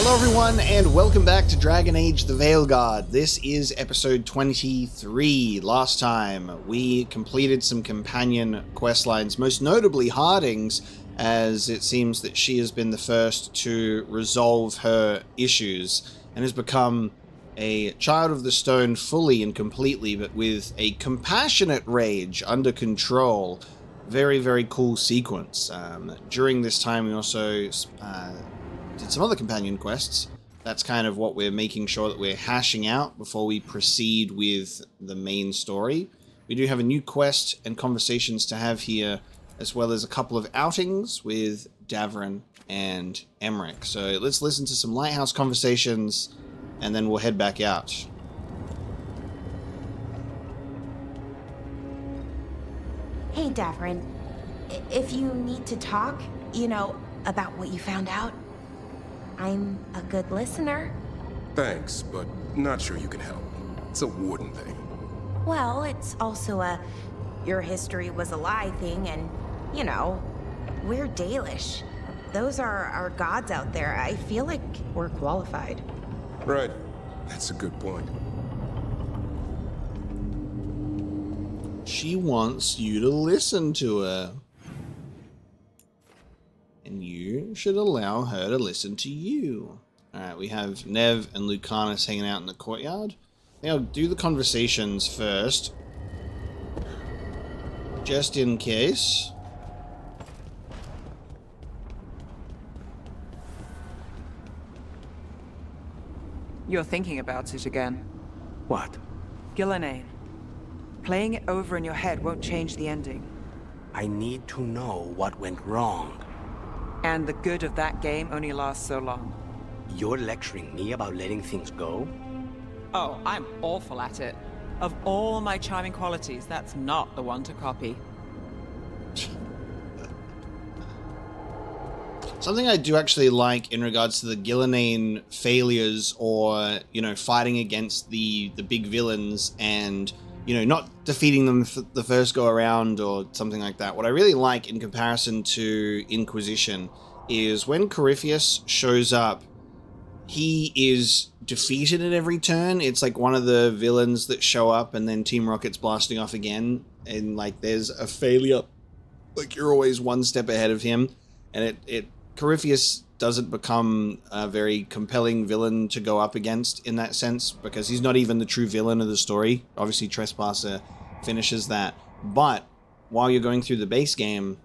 Hello everyone, and welcome back to Dragon Age the Veilguard. This is episode 23. Last time, we completed some companion quest lines, most notably Harding's, as it seems that she has been the first to resolve her issues, and has become a child of the stone fully and completely, but with a compassionate rage under control. Very, very cool sequence. During this time, we also did some other companion quests. That's kind of what we're making sure that we're hashing out before we proceed with the main story. We do have a new quest and conversations to have here, as well as a couple of outings with Davrin and Emmerich. So let's listen to some Lighthouse conversations, and then we'll head back out. Hey, Davrin. If you need to talk, about what you found out, I'm a good listener. Thanks, but not sure you can help. It's a warden thing. Well, it's also a your history was a lie thing, and, we're Dalish. Those are our gods out there. I feel like we're qualified. Right. That's a good point. She wants you to listen to her. And you should allow her to listen to you. Alright, we have Nev and Lucanus hanging out in the courtyard. Now, do the conversations first. Just in case. You're thinking about it again. What? Gillenane. Playing it over in your head won't change the ending. I need to know what went wrong. And the good of that game only lasts so long. You're lecturing me about letting things go? Oh, I'm awful at it. Of all my charming qualities, that's not the one to copy. Something I do actually like in regards to the Gillenane failures, or, fighting against the big villains and, not defeating them the first go around or something like that. What I really like in comparison to Inquisition is when Corypheus shows up, he is defeated at every turn. It's like one of the villains that show up and then Team Rocket's blasting off again, and there's a failure. You're always one step ahead of him, and Corypheus doesn't become a very compelling villain to go up against in that sense, because he's not even the true villain of the story. Obviously, Trespasser finishes that. But while you're going through the base game,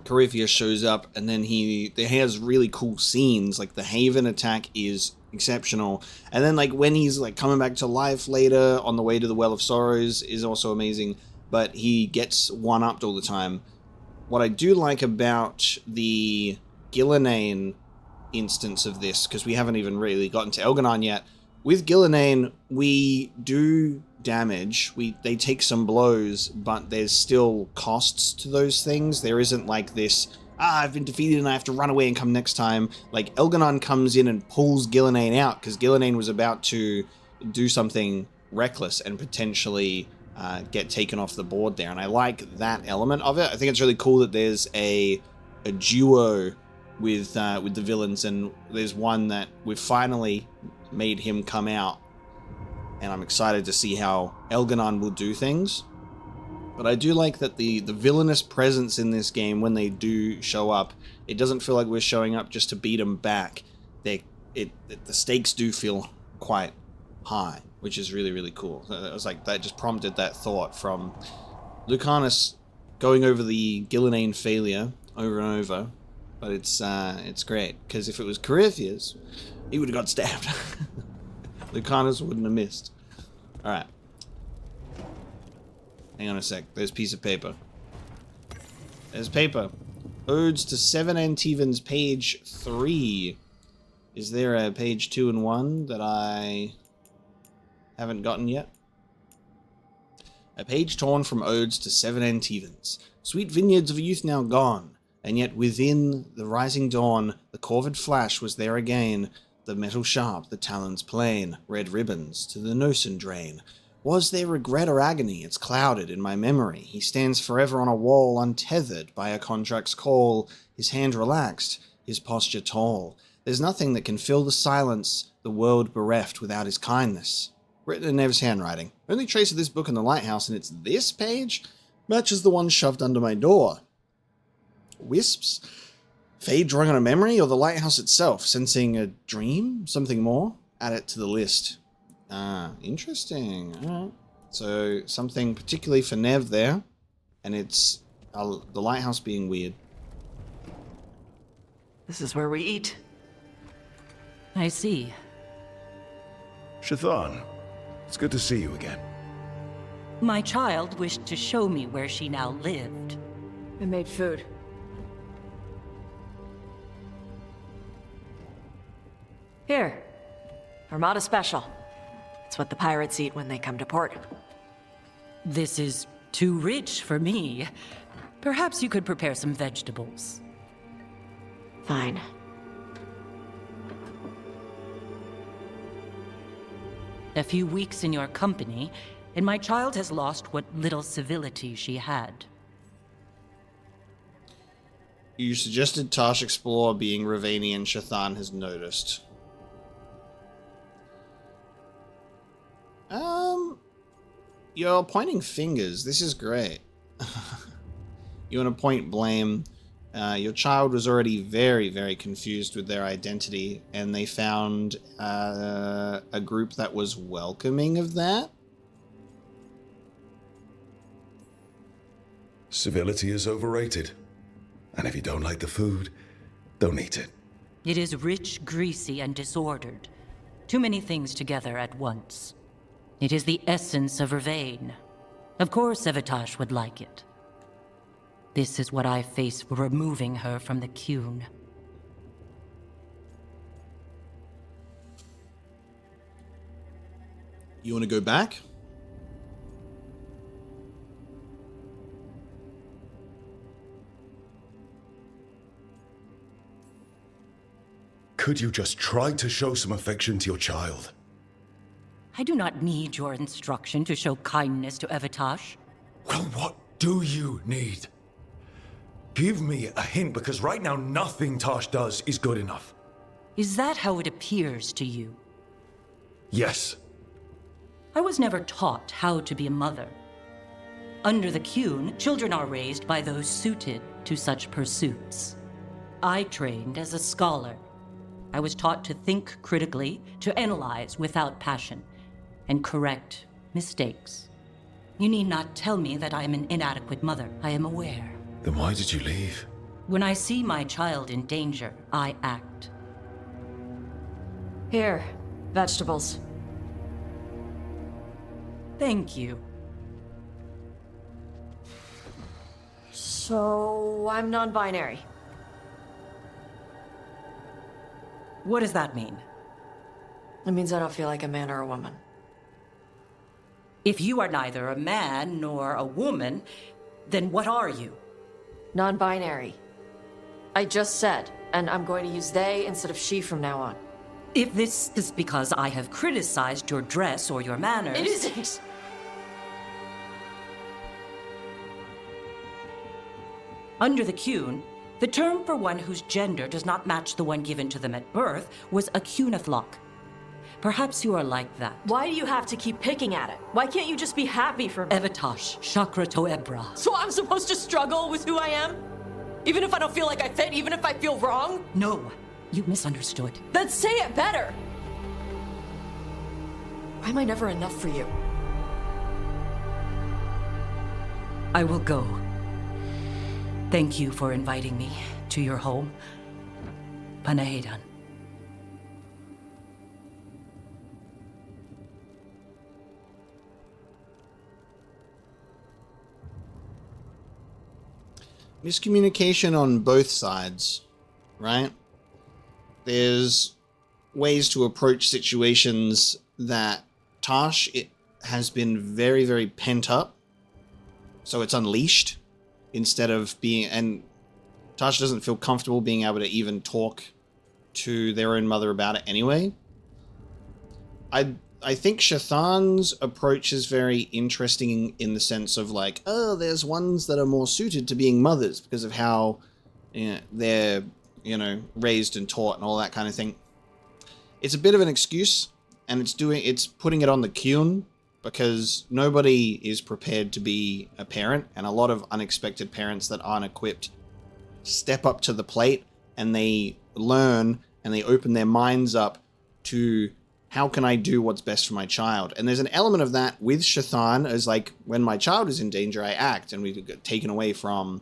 Corypheus shows up, and then he has really cool scenes. Like the Haven attack is exceptional. And then when he's coming back to life later on the way to the Well of Sorrows is also amazing. But he gets one-upped all the time. What I do like about the Gillenane instance of this, because we haven't even really gotten to Elganon yet, with Gillenane, we do damage, they take some blows, but there's still costs to those things. There isn't this, I've been defeated and I have to run away and come next time. Elganon comes in and pulls Gillenane out, because Gillenane was about to do something reckless and potentially get taken off the board there, and I like that element of it. I think it's really cool that there's a duo with the villains, and there's one that we've finally made him come out, and I'm excited to see how Elganon will do things. But I do like that the villainous presence in this game, when they do show up, it doesn't feel like we're showing up just to beat them back. The stakes do feel quite high, which is really, really cool. It was that just prompted that thought from Lucanus going over the Gillenane failure over and over. But it's great, because if it was Corypheus, he would have got stabbed. Lucanus wouldn't have missed. Alright. Hang on a sec. There's a piece of paper. There's paper. Odes to 7 Antivans, page 3. Is there a page 2 and 1 that I haven't gotten yet? A page torn from Odes to 7 Antivans. Sweet vineyards of a youth now gone. And yet within the rising dawn, the corvid flash was there again, the metal sharp, the talons plain, red ribbons to the Nosen drain. Was there regret or agony? It's clouded in my memory. He stands forever on a wall, untethered by a contract's call, his hand relaxed, his posture tall. There's nothing that can fill the silence the world bereft without his kindness. Written in Nev's handwriting. Only trace of this book in the lighthouse, and it's this page? Matches the one shoved under my door. Wisps? Fade drawing on a memory, or the lighthouse itself, sensing a dream? Something more? Add it to the list. Ah, interesting. Alright. So, something particularly for Nev there, and it's the lighthouse being weird. This is where we eat. I see. Shathan, it's good to see you again. My child wished to show me where she now lived. I made food. Here. Armada Special. It's what the pirates eat when they come to port. This is too rich for me. Perhaps you could prepare some vegetables. Fine. A few weeks in your company, and my child has lost what little civility she had. You suggested Tash explore being Ravanian. Shathan has noticed. You're pointing fingers. This is great. You want to point blame. Your child was already very, very confused with their identity, and they found a group that was welcoming of that. Civility is overrated. And if you don't like the food, don't eat it. It is rich, greasy, and disordered. Too many things together at once. It is the essence of Vervain. Of course Evitash would like it. This is what I face for removing her from the Qun. You want to go back? Could you just try to show some affection to your child? I do not need your instruction to show kindness to Evitash. Well, what do you need? Give me a hint, because right now nothing Tosh does is good enough. Is that how it appears to you? Yes. I was never taught how to be a mother. Under the Qun, children are raised by those suited to such pursuits. I trained as a scholar. I was taught to think critically, to analyze without passion, and correct mistakes. You need not tell me that I am an inadequate mother. I am aware. Then why did you leave? When I see my child in danger, I act. Here. Vegetables. Thank you. So, I'm non-binary. What does that mean? It means I don't feel like a man or a woman. If you are neither a man nor a woman, then what are you? Non-binary. I just said, and I'm going to use they instead of she from now on. If this is because I have criticized your dress or your manners... It isn't! Under the Qun, the term for one whose gender does not match the one given to them at birth was a Qunathlok. Perhaps you are like that. Why do you have to keep picking at it? Why can't you just be happy for me? Evitash, Chakra Toebra. So I'm supposed to struggle with who I am? Even if I don't feel like I fit, even if I feel wrong? No, you misunderstood. Then say it better! Why am I never enough for you? I will go. Thank you for inviting me to your home. Panahedan. Miscommunication on both sides, right? There's ways to approach situations that Tash has been very, very pent up, so it's unleashed instead of being, and Tash doesn't feel comfortable being able to even talk to their own mother about it anyway. I think Shathan's approach is very interesting in the sense of like, oh, there's ones that are more suited to being mothers because of how, you know, their raised and taught and all that kind of thing. It's a bit of an excuse, and it's putting it on the Qun, because nobody is prepared to be a parent, and a lot of unexpected parents that aren't equipped step up to the plate, and they learn and they open their minds up to, how can I do what's best for my child? And there's an element of that with Shathan, as like, when my child is in danger, I act, and we get taken away from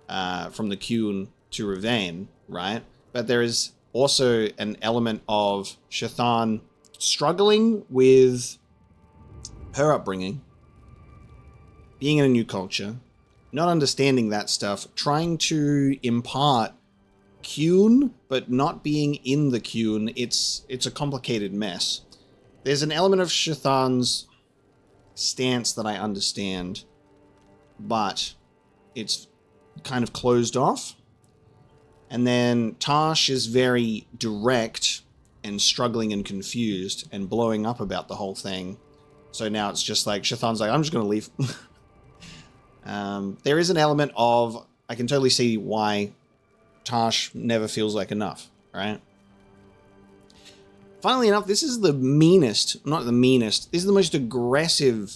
the Qun to Rivain, right? But there is also an element of Shathan struggling with her upbringing, being in a new culture, not understanding that stuff, trying to impart Qun, but not being in the Qun. It's a complicated mess. There's an element of Shathan's stance that I understand, but it's kind of closed off. And then Tash is very direct and struggling and confused and blowing up about the whole thing. So now it's just like, Shathan's like, I'm just going to leave. There is an element of, I can totally see why Tash never feels like enough, right? Funnily enough, this is the meanest, not the meanest, this is the most aggressive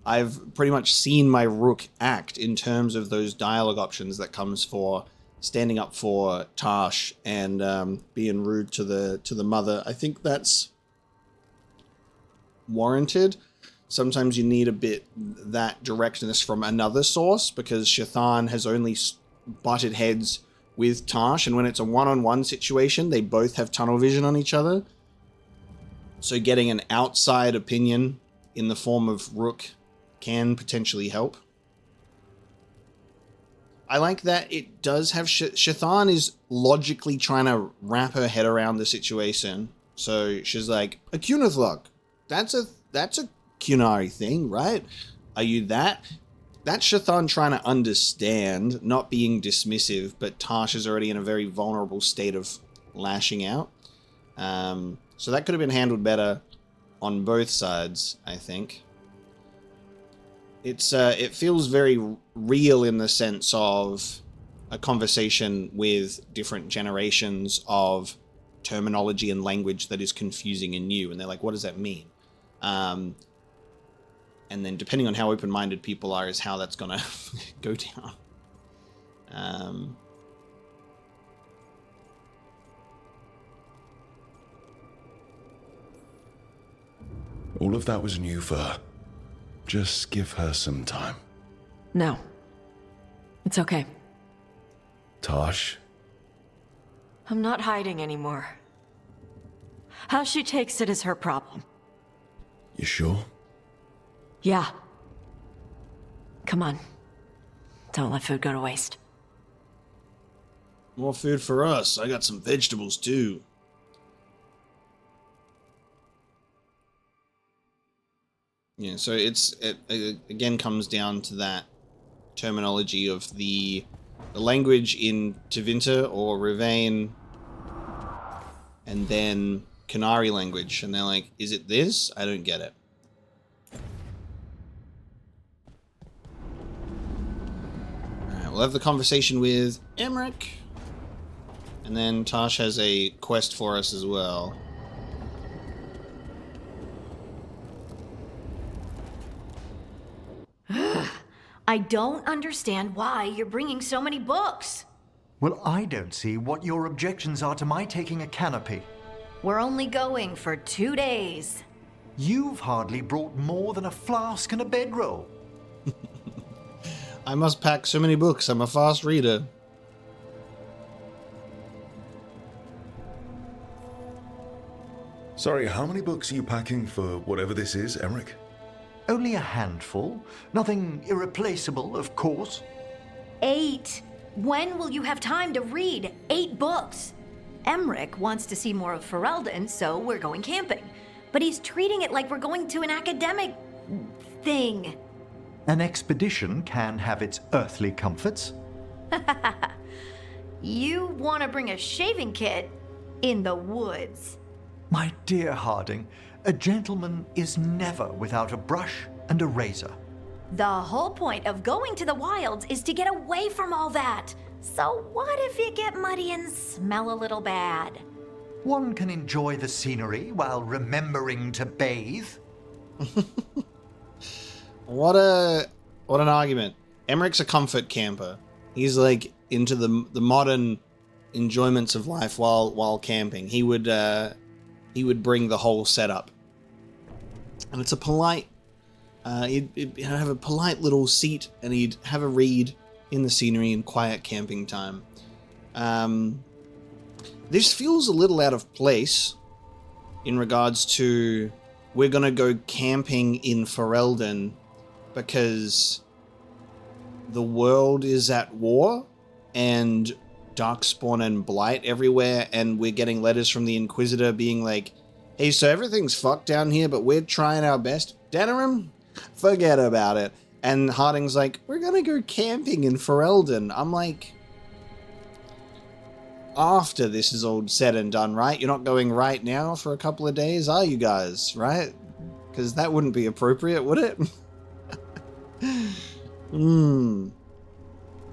I've pretty much seen my Rook act in terms of those dialogue options that comes for standing up for Tash and being rude to the mother. I think that's warranted. Sometimes you need a bit that directness from another source, because Shathan has only butted heads with Tash, and when it's a one-on-one situation, they both have tunnel vision on each other. So getting an outside opinion in the form of Rook can potentially help. I like that it does have... Shathan is logically trying to wrap her head around the situation. So she's like, a Cunithlock. That's a Qunari thing, right? Are you that? That's Shathan trying to understand, not being dismissive, but Tash is already in a very vulnerable state of lashing out. So that could have been handled better on both sides, I think. It feels very real in the sense of a conversation with different generations of terminology and language that is confusing and new, and they're like, what does that mean? And then depending on how open-minded people are is how that's gonna go down. All of that was new for her. Just give her some time. No. It's okay. Tash? I'm not hiding anymore. How she takes it is her problem. You sure? Yeah. Come on. Don't let food go to waste. More food for us. I got some vegetables too. Yeah, so it again comes down to that terminology of the language in Tevinter or Rivain, and then Qunari language, and they're like, is it this? I don't get it. Alright, we'll have the conversation with Emmerich, and then Tash has a quest for us as well. I don't understand why you're bringing so many books. Well, I don't see what your objections are to my taking a canopy. We're only going for 2 days. You've hardly brought more than a flask and a bedroll. I must pack so many books. I'm a fast reader. Sorry, how many books are you packing for whatever this is, Emmerich? Only a handful. Nothing irreplaceable, of course. 8. When will you have time to read 8 books? Emmerich wants to see more of Ferelden, so we're going camping. But he's treating it like we're going to an academic thing. An expedition can have its earthly comforts. You want to bring a shaving kit in the woods. My dear Harding, a gentleman is never without a brush and a razor. The whole point of going to the wilds is to get away from all that. So what if you get muddy and smell a little bad? One can enjoy the scenery while remembering to bathe. What an argument. Emmerich's a comfort camper. He's like into the modern enjoyments of life while camping. He would bring the whole setup. And it's a polite he'd have a polite little seat and he'd have a read in the scenery in quiet camping time. This feels a little out of place in regards to we're going to go camping in Ferelden because the world is at war and Darkspawn and Blight everywhere, and we're getting letters from the Inquisitor being like, hey, so everything's fucked down here, but we're trying our best. Denerim? Forget about it. And Harding's like, we're going to go camping in Ferelden. I'm like, after this is all said and done, right? You're not going right now for a couple of days, are you guys? Right? Because that wouldn't be appropriate, would it?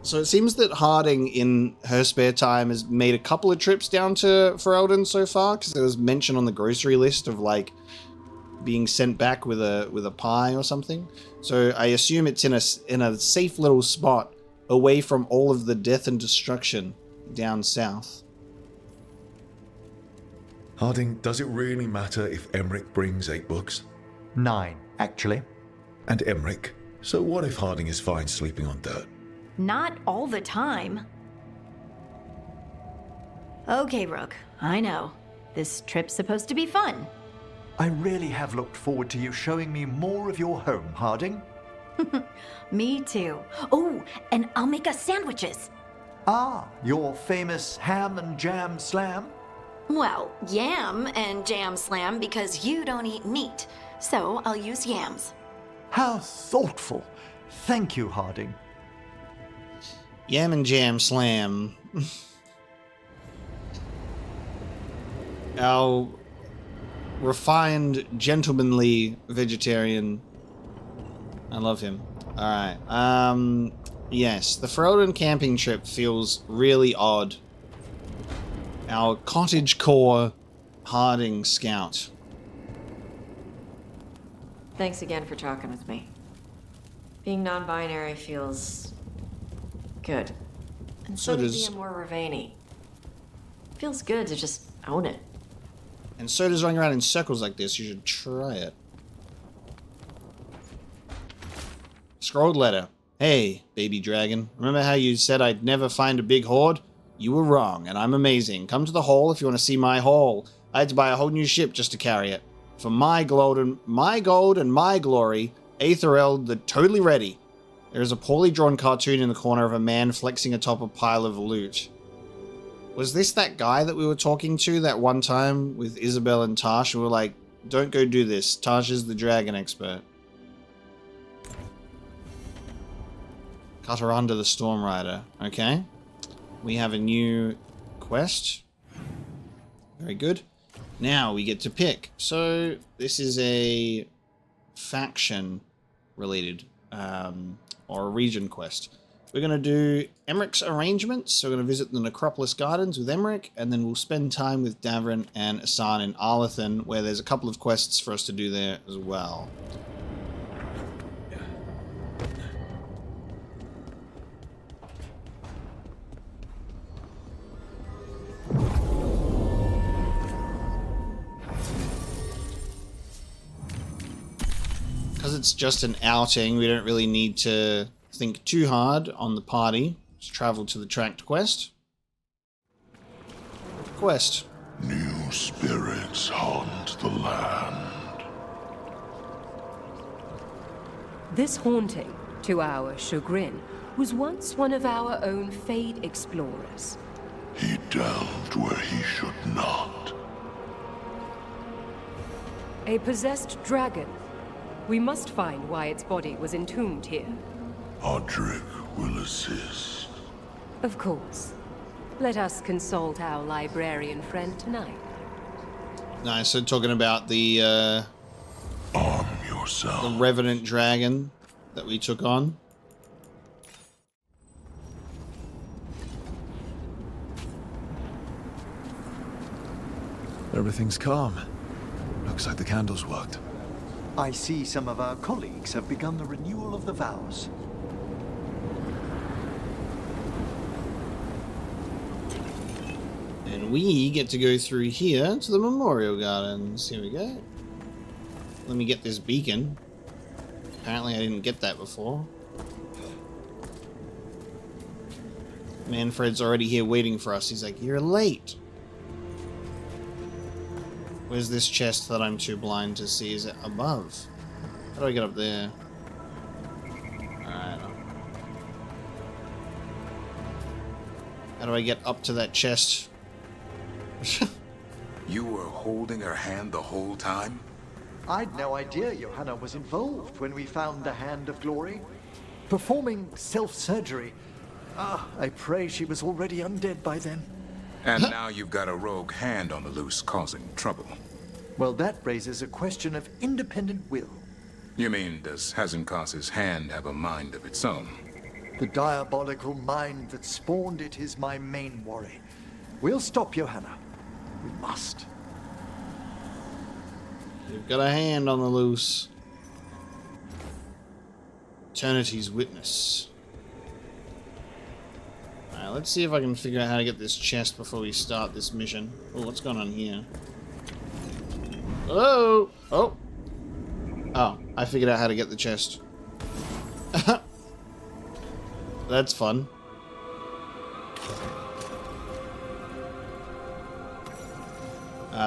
So it seems that Harding, in her spare time, has made a couple of trips down to Ferelden so far, because there was mention on the grocery list of, like, being sent back with a pie or something. So I assume it's in a safe little spot away from all of the death and destruction down south. Harding, does it really matter if Emmerich brings 8 books? 9, actually. And Emmerich? So what if Harding is fine sleeping on dirt? Not all the time. Okay, Rook, I know. This trip's supposed to be fun. I really have looked forward to you showing me more of your home, Harding. Me too. Oh, and I'll make us sandwiches. Ah, your famous ham and jam slam? Well, yam and jam slam because you don't eat meat, so I'll use yams. How thoughtful. Thank you, Harding. Yam and jam slam. Our refined, gentlemanly vegetarian. I love him. Alright. Yes, the Ferelden camping trip feels really odd. Our cottagecore Harding scout. Thanks again for talking with me. Being non-binary feels good. And so does being more Ravani. Feels good to just own it. And so does running around in circles like this. You should try it. Scrolled letter. Hey, baby dragon. Remember how you said I'd never find a big hoard? You were wrong, and I'm amazing. Come to the hall if you want to see my haul. I had to buy a whole new ship just to carry it. For my gold and my glory, Aethereld, the totally ready. There is a poorly drawn cartoon in the corner of a man flexing atop a pile of loot. Was this that guy that we were talking to that one time with Isabel and Tash? We were like, don't go do this. Tash is the dragon expert. Cut her under the Storm Rider. Okay. We have a new quest. Very good. Now we get to pick. So this is a faction related or a region quest. We're going to do Emmerich's arrangements. So we're going to visit the Necropolis Gardens with Emmerich, and then we'll spend time with Davrin and Asan in Arlathan, where there's a couple of quests for us to do there as well. Because it's just an outing, we don't really need to think too hard on the party. Just travel to the tracked quest. Quest. New spirits haunt the land. This haunting, to our chagrin, was once one of our own Fade explorers. He delved where he should not. A possessed dragon. We must find why its body was entombed here. Odric will assist. Of course. Let us consult our librarian friend tonight. Nice. So talking about the arm yourself. The Revenant Dragon that we took on. Everything's calm. Looks like the candles worked. I see some of our colleagues have begun the renewal of the vows. And we get to go through here to the Memorial Gardens. Here we go. Let me get this beacon. Apparently I didn't get that before. Manfred's already here waiting for us. He's like, you're late. Where's this chest that I'm too blind to see? Is it above? How do I get up there? Alright. How do I get up to that chest? You were holding her hand the whole time? I'd no idea Johanna was involved when we found the Hand of Glory. Performing self-surgery. I pray she was already undead by then. And now you've got a rogue hand on the loose causing trouble. Well, that raises a question of independent will. You mean, does Hazenkas's hand have a mind of its own? The diabolical mind that spawned it is my main worry. We'll stop Johanna. We must. You've got a hand on the loose. Eternity's Witness. Alright, let's see if I can figure out how to get this chest before we start this mission. Oh, what's going on here? Hello? Oh. Oh, I figured out how to get the chest. That's fun.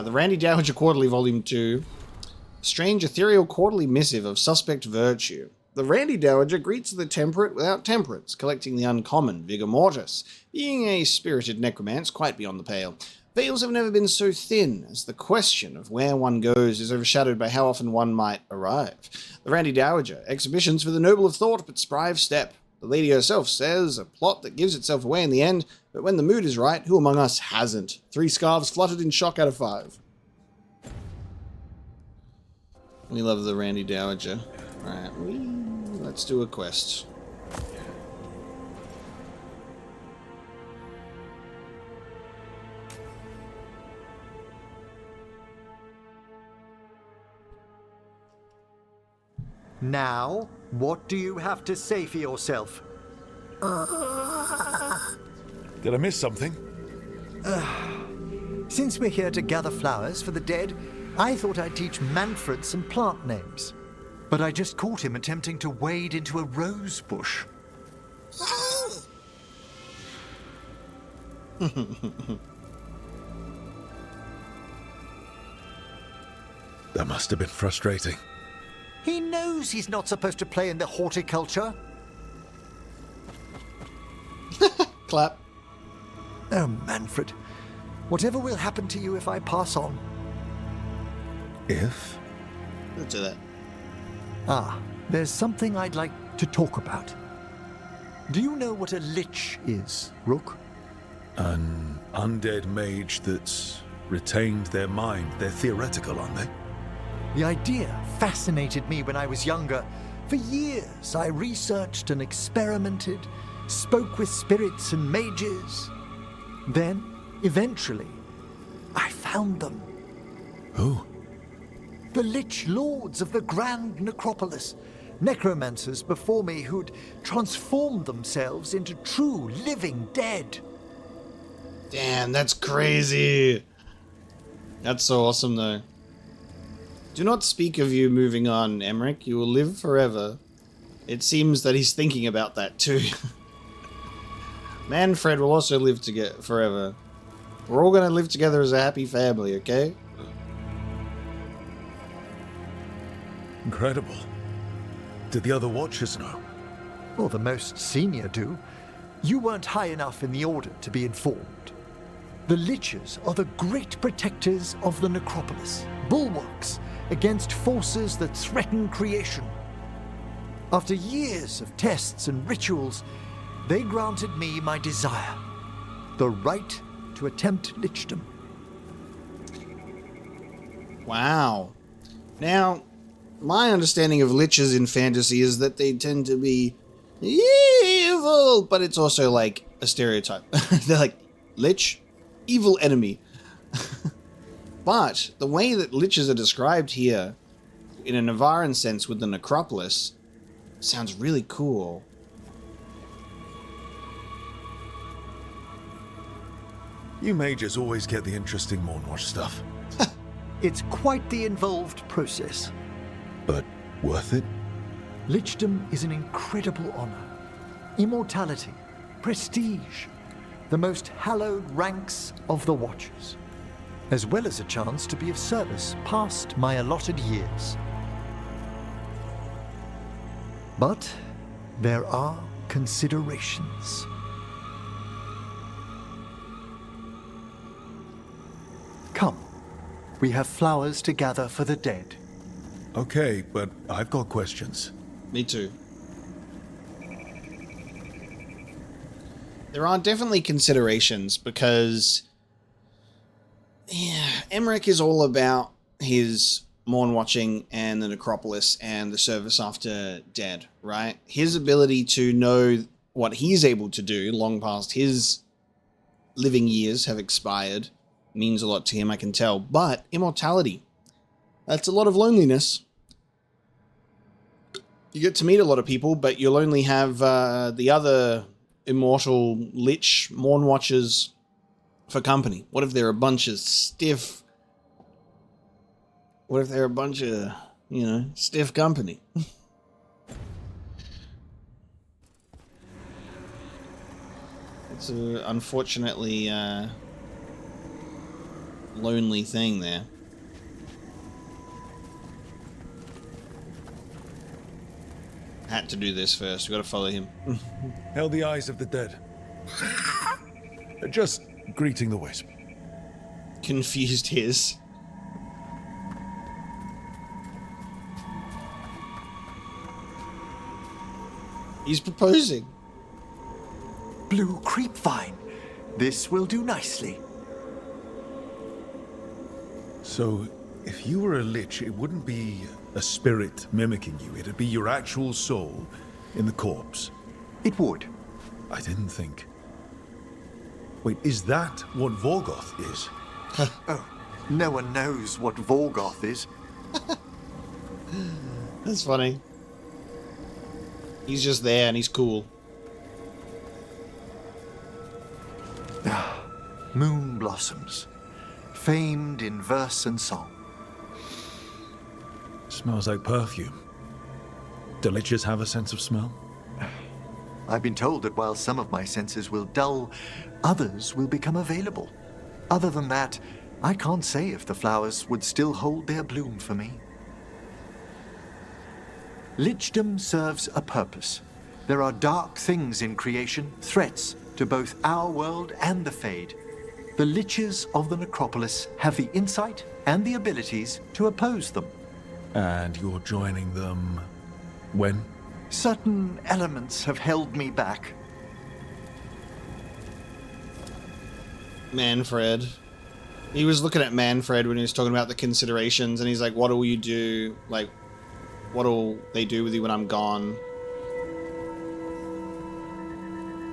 The Randy Dowager Quarterly, Volume 2. Strange ethereal quarterly missive of suspect virtue. The Randy Dowager greets the temperate without temperance, collecting the uncommon, vigor mortis. Being a spirited necromance quite beyond the pale. Veils have never been so thin, as the question of where one goes is overshadowed by how often one might arrive. The Randy Dowager, exhibitions for the noble of thought but spry of step. The lady herself says, a plot that gives itself away in the end, but when the mood is right, who among us hasn't? 3 scarves fluttered in shock out of 5. We love the Randy Dowager. Alright, let's do a quest. Now, what do you have to say for yourself? Did I miss something? Since we're here to gather flowers for the dead, I thought I'd teach Manfred some plant names. But I just caught him attempting to wade into a rose bush. That must have been frustrating. He knows he's not supposed to play in the horticulture. Clap. Oh, Manfred. Whatever will happen to you if I pass on? If? Let's do that. There's something I'd like to talk about. Do you know what a lich is, Rook? An undead mage that's retained their mind. They're theoretical, aren't they? The idea fascinated me when I was younger. For years, I researched and experimented, spoke with spirits and mages. Then, eventually, I found them. Who? The Lich Lords of the Grand Necropolis. Necromancers before me who'd transformed themselves into true living dead. Damn, that's crazy. That's so awesome, though. Do not speak of you moving on, Emmerich. You will live forever. It seems that he's thinking about that, too. Manfred will also live together forever. We're all gonna live together as a happy family, okay? Incredible. Did the other Watchers know? Well, the most senior do. You weren't high enough in the Order to be informed. The Liches are the great protectors of the Necropolis, bulwarks against forces that threaten creation. After years of tests and rituals, they granted me my desire, the right to attempt lichdom. Wow. Now, my understanding of liches in fantasy is that they tend to be evil, but it's also like a stereotype. They're like, lich, evil enemy. But the way that liches are described here, in a Navaran sense with the necropolis, sounds really cool. You mages always get the interesting Mournwatch stuff. It's quite the involved process. But worth it? Lichdom is an incredible honor. Immortality, prestige, the most hallowed ranks of the Watchers, as well as a chance to be of service past my allotted years. But there are considerations. Come, we have flowers to gather for the dead. Okay, but I've got questions. Me too. There are definitely considerations because, yeah, Emmerich is all about his Mourn watching and the necropolis and the service after dead, right? His ability to know what he's able to do long past his living years have expired means a lot to him, I can tell. But immortality, that's a lot of loneliness. You get to meet a lot of people, but you'll only have the other immortal lich Mourn watchers for company. What if they're a bunch of stiff... What if they're a bunch of, you know, stiff company? It's an unfortunately lonely thing there. Had to do this first. We got to follow him. Held the eyes of the dead. Just greeting the wisp. Confused his. He's proposing. Blue creepvine. This will do nicely. So, if you were a lich, it wouldn't be a spirit mimicking you. It'd be your actual soul in the corpse. It would. I didn't think. Wait, is that what Vorgoth is? Oh, no one knows what Vorgoth is. That's funny. He's just there and he's cool. Moon blossoms, famed in verse and song. Smells like perfume. Do liches have a sense of smell? I've been told that while some of my senses will dull, others will become available. Other than that, I can't say if the flowers would still hold their bloom for me. Lichdom serves a purpose. There are dark things in creation, threats to both our world and the Fade. The liches of the necropolis have the insight and the abilities to oppose them. And you're joining them when? Certain elements have held me back. Manfred. He was looking at Manfred when he was talking about the considerations, and he's like, what will you do? Like, what'll they do with you when I'm gone?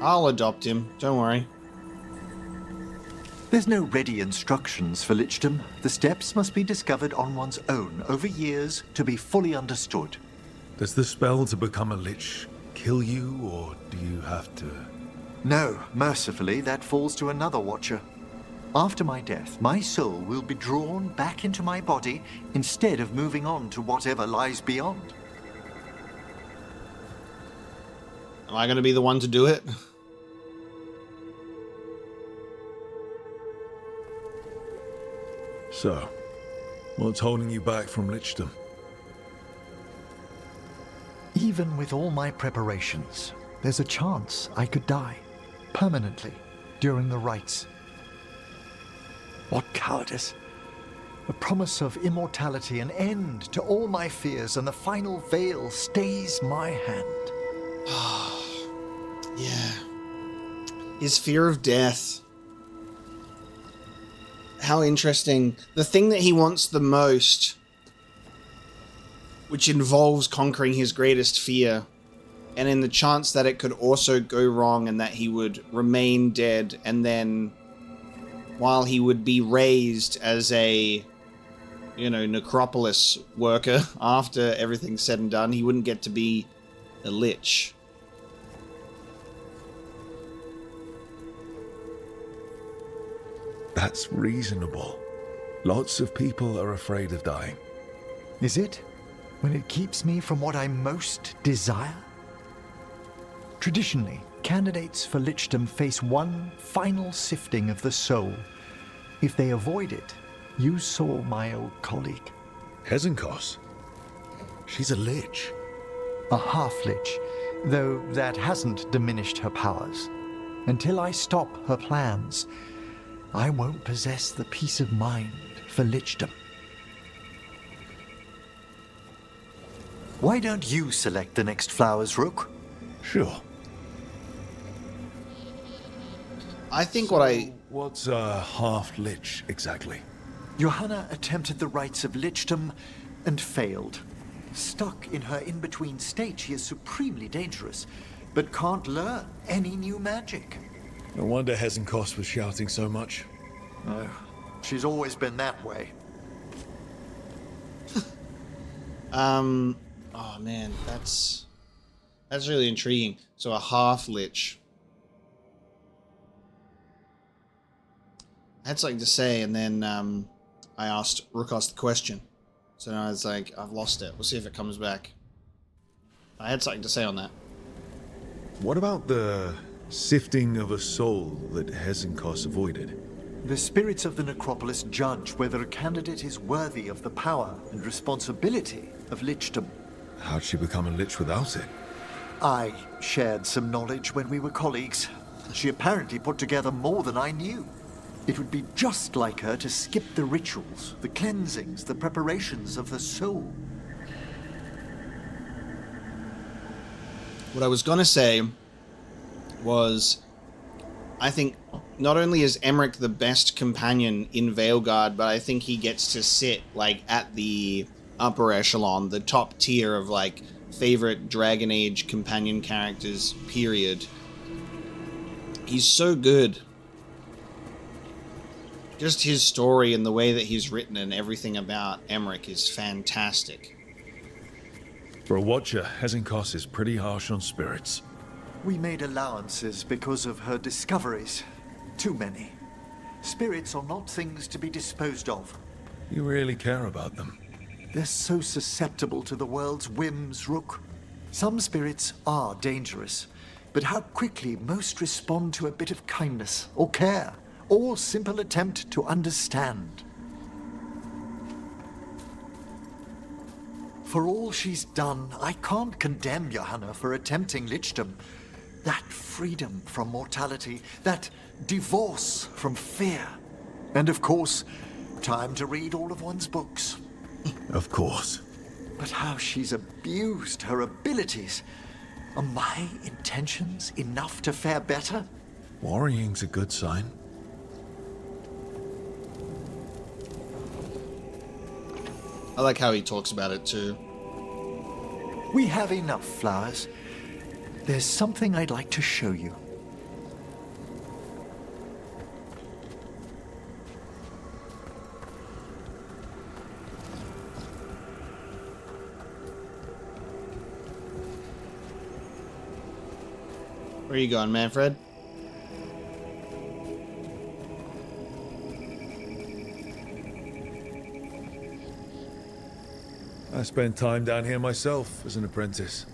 I'll adopt him. Don't worry. There's no ready instructions for lichdom. The steps must be discovered on one's own over years to be fully understood. Does the spell to become a lich kill you, or do you have to... No, mercifully, that falls to another watcher. After my death, my soul will be drawn back into my body instead of moving on to whatever lies beyond. Am I going to be the one to do it? So, what's holding you back from lichdom? Even with all my preparations, there's a chance I could die permanently during the rites. What cowardice! A promise of immortality, an end to all my fears, and the final veil stays my hand. Yeah. His fear of death. How interesting. The thing that he wants the most, which involves conquering his greatest fear, and in the chance that it could also go wrong and that he would remain dead and then while he would be raised as a, necropolis worker after everything's said and done, he wouldn't get to be a lich. That's reasonable. Lots of people are afraid of dying. Is it? When it keeps me from what I most desire? Traditionally, candidates for lichdom face one final sifting of the soul. If they avoid it, you saw my old colleague. Hezenkos? She's a lich. A half-lich, though that hasn't diminished her powers. Until I stop her plans, I won't possess the peace of mind for lichdom. Why don't you select the next flowers, Rook? Sure. I think What's a half-lich exactly? Johanna attempted the rites of lichdom and failed. Stuck in her in-between state, she is supremely dangerous, but can't learn any new magic. No wonder Hezenkos was shouting so much. Oh, she's always been that way. Oh man, that's really intriguing. So a half-lich. I had something to say, and then I asked Rukos the question. So now I was like, I've lost it. We'll see if it comes back. I had something to say on that. What about the sifting of a soul that Hezenkos avoided? The spirits of the necropolis judge whether a candidate is worthy of the power and responsibility of lichdom. How'd she become a lich without it? I shared some knowledge when we were colleagues. She apparently put together more than I knew. It would be just like her to skip the rituals, the cleansings, the preparations of the soul. What I was going to say was, I think not only is Emmerich the best companion in Veilguard, but I think he gets to sit like at the upper echelon, the top tier of like favorite Dragon Age companion characters, period. He's so good. Just his story and the way that he's written and everything about Emmerich is fantastic. For a Watcher, Hezenkos is pretty harsh on spirits. We made allowances because of her discoveries. Too many. Spirits are not things to be disposed of. You really care about them. They're so susceptible to the world's whims, Rook. Some spirits are dangerous, but how quickly most respond to a bit of kindness or care, or simple attempt to understand. For all she's done, I can't condemn Johanna for attempting lichdom. That freedom from mortality, that divorce from fear. And of course, time to read all of one's books. Of course. But how she's abused her abilities. Are my intentions enough to fare better? Worrying's a good sign. I like how he talks about it too. We have enough flowers. There's something I'd like to show you. Where are you going, Manfred? I spent time down here myself as an apprentice.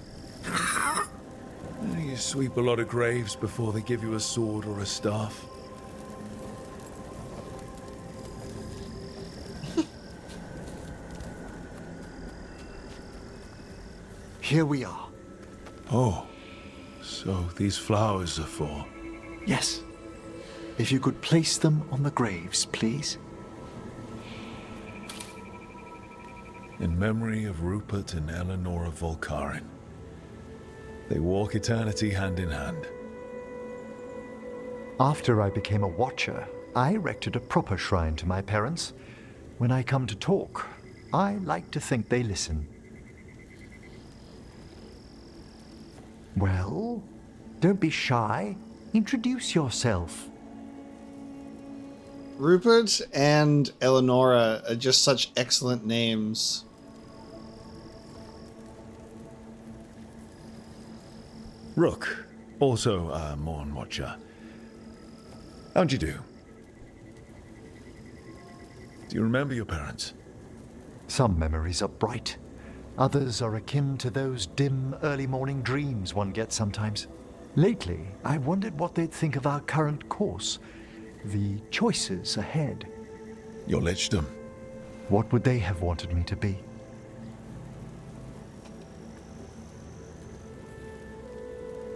You sweep a lot of graves before they give you a sword or a staff. Here we are. Oh, so these flowers are for... Yes. If you could place them on the graves, please. In memory of Rupert and Eleanor of Volcarin. They walk eternity hand in hand. After I became a Watcher, I erected a proper shrine to my parents. When I come to talk, I like to think they listen. Well, don't be shy. Introduce yourself. Rupert and Eleonora are just such excellent names. Rook, also a Morn Watcher. How'd you do? Do you remember your parents? Some memories are bright. Others are akin to those dim early morning dreams one gets sometimes. Lately, I wondered what they'd think of our current course, the choices ahead. Your lichdom. What would they have wanted me to be?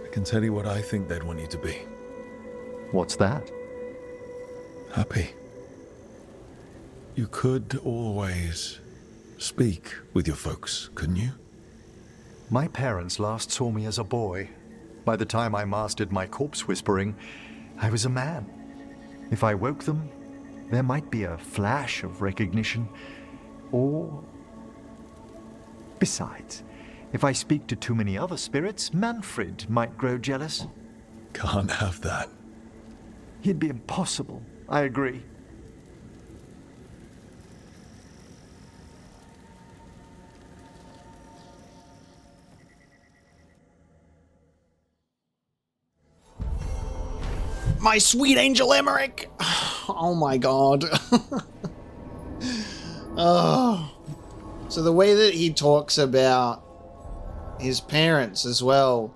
I can tell you what I think they'd want you to be. What's that? Happy. You could always speak with your folks, couldn't you? My parents last saw me as a boy. By the time I mastered my corpse whispering, I was a man. If I woke them, there might be a flash of recognition, or... Besides, if I speak to too many other spirits, Manfred might grow jealous. Can't have that. He'd be impossible, I agree. My sweet angel Emmerich! Oh my god. Oh. So the way that he talks about his parents as well,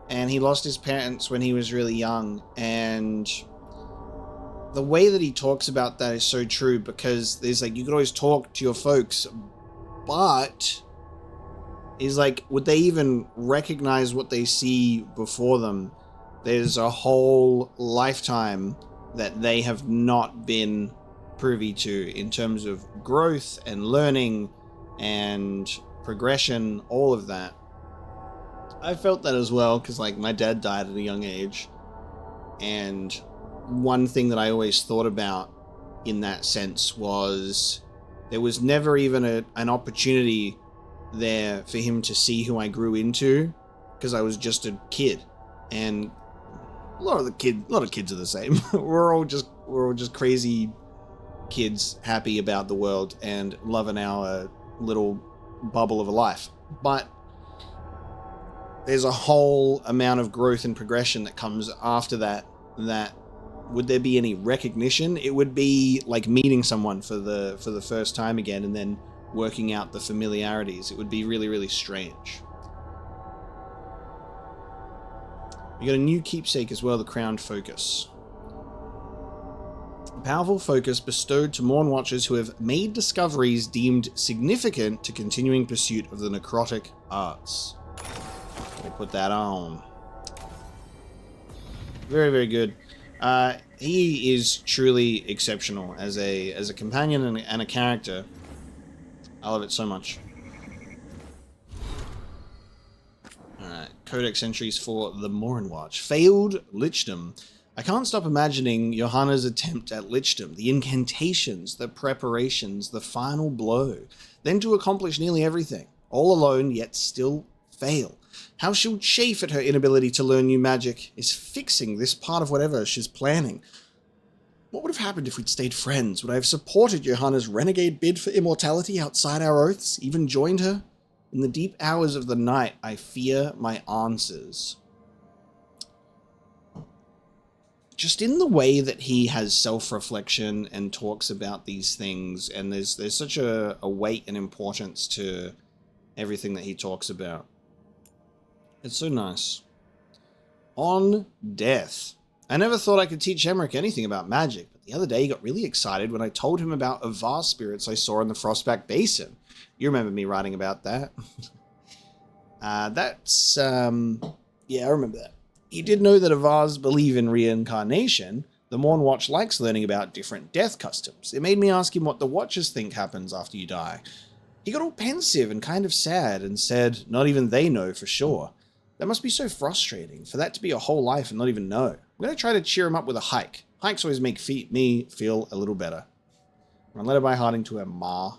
and he lost his parents when he was really young, and the way that he talks about that is so true, because there's like, you could always talk to your folks, but he's like, would they even recognize what they see before them? There's a whole lifetime that they have not been privy to in terms of growth and learning and progression, all of that. I felt that as well, because like my dad died at a young age, and one thing that I always thought about in that sense was there was never even an opportunity there for him to see who I grew into, because I was just a kid. And a lot of kids are the same. we're all just crazy kids, happy about the world and loving our little bubble of a life. But there's a whole amount of growth and progression that comes after that. That would there be any recognition? It would be like meeting someone for the first time again, and then working out the familiarities. It would be really, really strange. We got a new keepsake as well, the Crowned Focus. A powerful focus bestowed to Morn Watchers who have made discoveries deemed significant to continuing pursuit of the necrotic arts. We'll put that on. Very, very good. He is truly exceptional as a companion and a character. I love it so much. Alright, codex entries for the Morn Watch. Failed Lichdom. I can't stop imagining Johanna's attempt at Lichdom, the incantations, the preparations, the final blow, then to accomplish nearly everything, all alone yet still fail. How she'll chafe at her inability to learn new magic is fixing this part of whatever she's planning. What would have happened if we'd stayed friends? Would I have supported Johanna's renegade bid for immortality outside our oaths, even joined her? In the deep hours of the night, I fear my answers. Just in the way that he has self-reflection and talks about these things, and there's such a weight and importance to everything that he talks about. It's so nice. On death. I never thought I could teach Emmerich anything about magic, but the other day he got really excited when I told him about Avar spirits I saw in the Frostback Basin. You remember me writing about that. Yeah, I remember that. He did know that Avars believe in reincarnation. The Morn Watch likes learning about different death customs. It made me ask him what the Watchers think happens after you die. He got all pensive and kind of sad and said not even they know for sure. That must be so frustrating, for that to be a whole life and not even know. I'm going to try to cheer him up with a hike. Hikes always make me feel a little better. Run letter by Harding to her ma.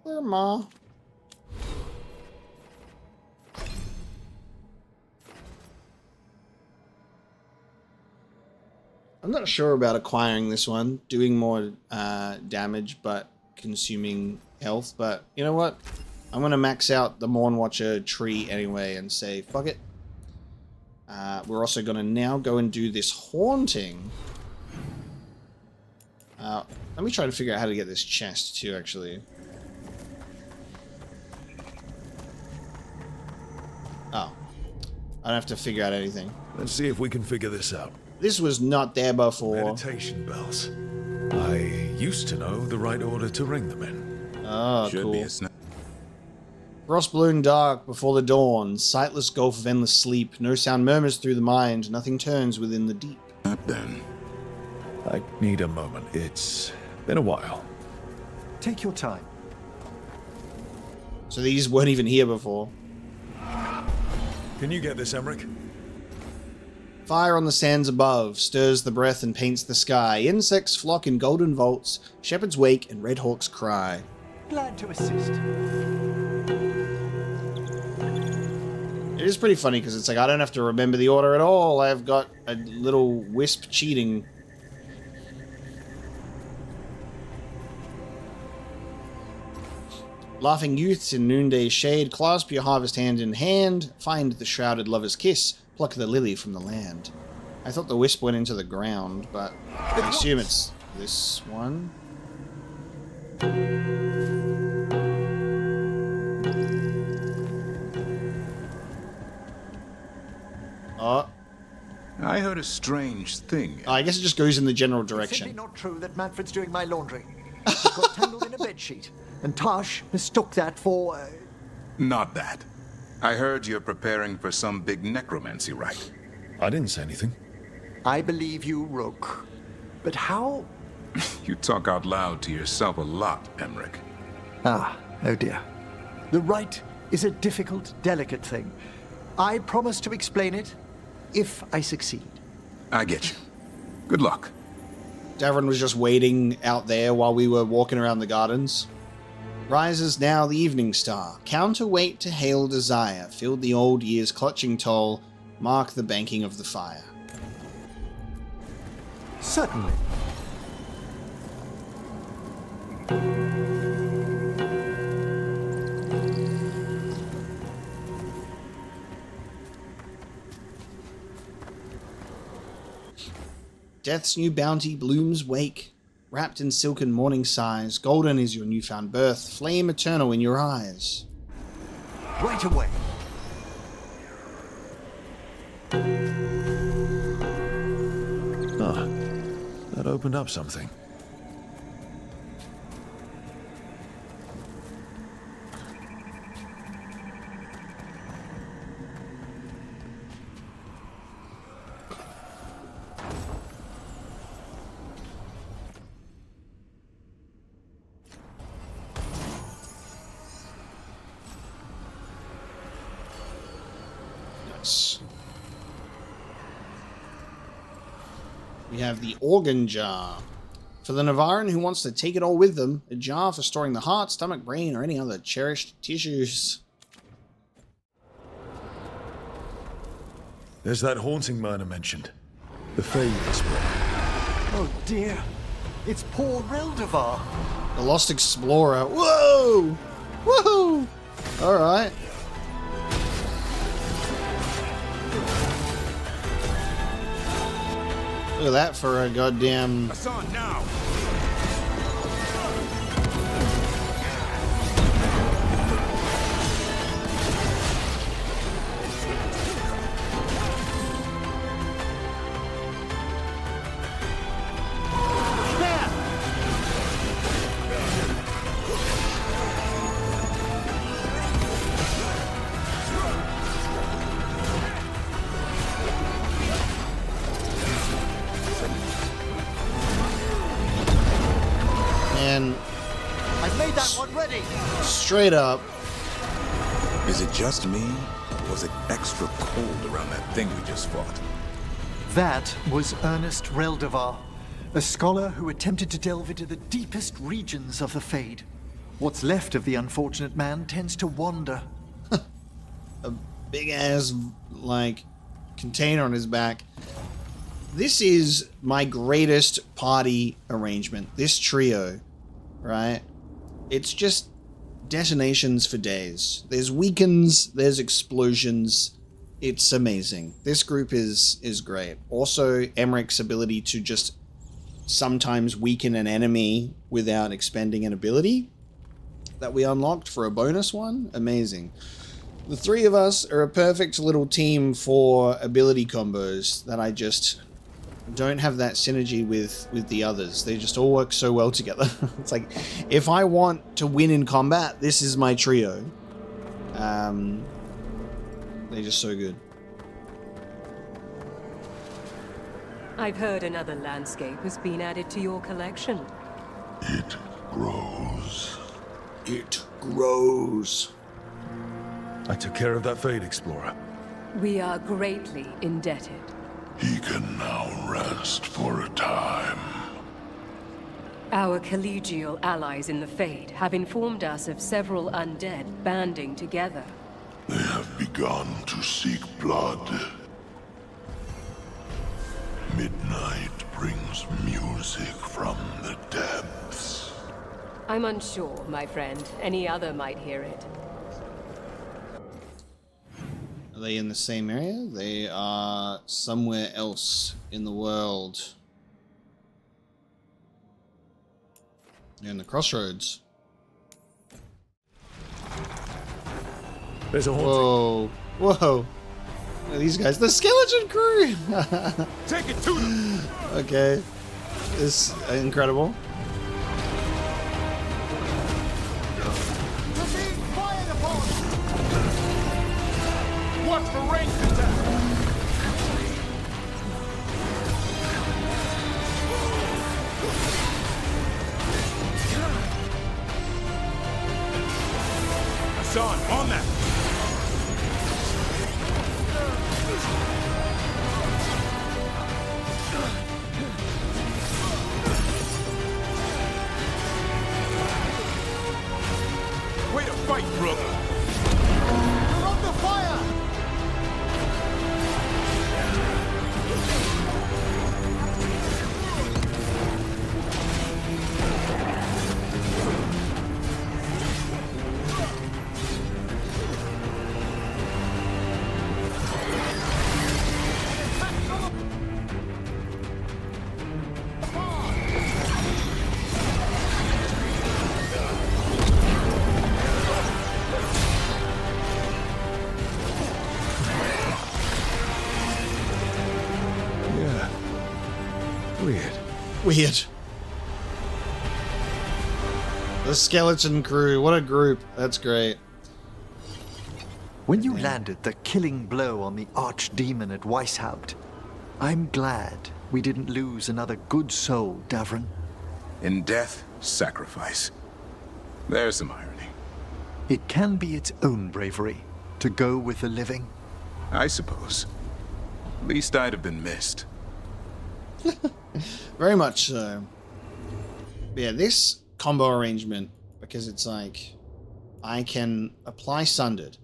Her ma. I'm not sure about acquiring this one, doing more damage but consuming health, but you know what? I'm going to max out the Morn Watcher tree anyway and say, fuck it. We're also going to now go and do this haunting. Let me try to figure out how to get this chest too, actually. Oh. I don't have to figure out anything. Let's see if we can figure this out. This was not there before. Meditation bells. I used to know the right order to ring them in. Oh, cool. Frost blown dark before the dawn, sightless gulf of endless sleep, no sound murmurs through the mind, nothing turns within the deep. Then. I need a moment. It's been a while. Take your time. So these weren't even here before. Can you get this, Emmerich? Fire on the sands above stirs the breath and paints the sky. Insects flock in golden vaults, shepherds wake and red hawks cry. Glad to assist. It is pretty funny because it's like I don't have to remember the order at all. I've got a little wisp cheating. Laughing youths in noonday shade, clasp your harvest hand in hand, find the shrouded lover's kiss, pluck the lily from the land. I thought the wisp went into the ground, but I assume it's this one. Oh. I heard a strange thing. I guess it just goes in the general It's direction. simply not true that Manfred's doing my laundry. He got tangled in a bedsheet, and Tosh mistook that for... Not that. I heard you're preparing for some big necromancy rite. I didn't say anything. I believe you, Rook. But how... You talk out loud to yourself a lot, Emmerich. Ah, oh dear. The rite is a difficult, delicate thing. I promise to explain it if I succeed. I get you. Good luck. Davron was just waiting out there while we were walking around the gardens. Rises now the evening star, counterweight to hail desire, filled the old year's clutching toll, mark the banking of the fire. Certainly. Death's new bounty blooms wake, wrapped in silken morning sighs, golden is your newfound birth, flame eternal in your eyes. Right away. Ah, that opened up something. We have the organ jar. For the Navaran who wants to take it all with them, a jar for storing the heart, stomach, brain, or any other cherished tissues. There's that haunting murder mentioned. The Veilguard. Oh dear. It's poor Reldevar. The Lost Explorer. Whoa! Woohoo! Alright. Look at that for a goddamn... Hassan, now! I've made that one ready. Straight up. Is it just me, or was it extra cold around that thing we just fought? That was Ernest Reldevar, a scholar who attempted to delve into the deepest regions of the Fade. What's left of the unfortunate man tends to wander. A big ass, like, container on his back. This is my greatest party arrangement. This trio, right? It's just detonations for days. There's weakens, there's explosions. It's amazing. This group is great. Also, Emmerich's ability to just sometimes weaken an enemy without expending an ability that we unlocked for a bonus one. Amazing. The three of us are a perfect little team for ability combos that I just don't have that synergy with the others. They just all work so well together. It's like, if I want to win in combat, this is my trio. They're just so good. I've heard another landscape has been added to your collection. It grows. It grows. I took care of that Fade Explorer. We are greatly indebted. He can now rest for a time. Our collegial allies in the Fade have informed us of several undead banding together. They have begun to seek blood. Midnight brings music from the depths. I'm unsure, my friend. Any other might hear it. Are they in the same area? They are somewhere else in the world. They're in the crossroads. There's a haunting. Whoa. Whoa. These guys. The skeleton crew! Take it to them! Okay. This is incredible. Watch for ranged attack! Hassan, on that! Way to fight, brother! You're under fire! Weird. The skeleton crew. What a group. That's great. When you landed the killing blow on the archdemon at Weishaupt, I'm glad we didn't lose another good soul, Davrin. In death, sacrifice. There's some irony. It can be its own bravery to go with the living. I suppose. At least I'd have been missed. Very much so. But yeah, this combo arrangement, because it's like, I can apply Sundered,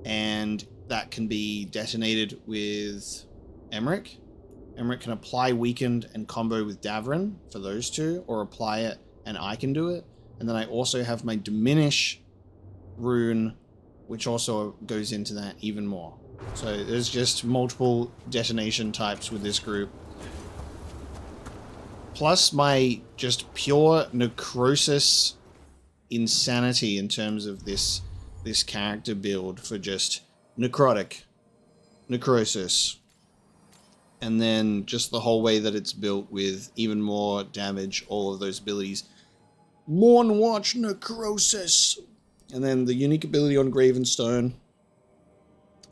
and that can be detonated with Emmerich. Emmerich can apply Weakened and combo with Davrin for those two, or apply it and I can do it. And then I also have my Diminish rune, which also goes into that even more. So there's just multiple detonation types with this group. Plus my just pure necrosis insanity in terms of this character build for just necrotic, necrosis, and then just the whole way that it's built with even more damage, all of those abilities. Mourn Watch Necrosis, and then the unique ability on Gravenstone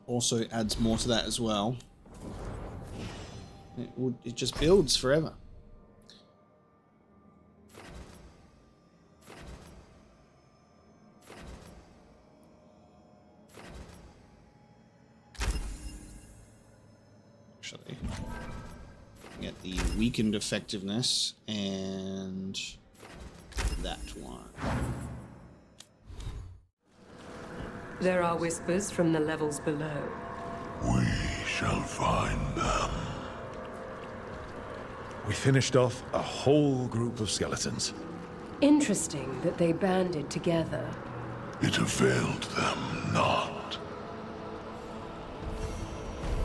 also adds more to that as well. It just builds forever. Actually, get the weakened effectiveness and that one. There are whispers from the levels below. We shall find them. We finished off a whole group of skeletons. Interesting that they banded together. It availed them not.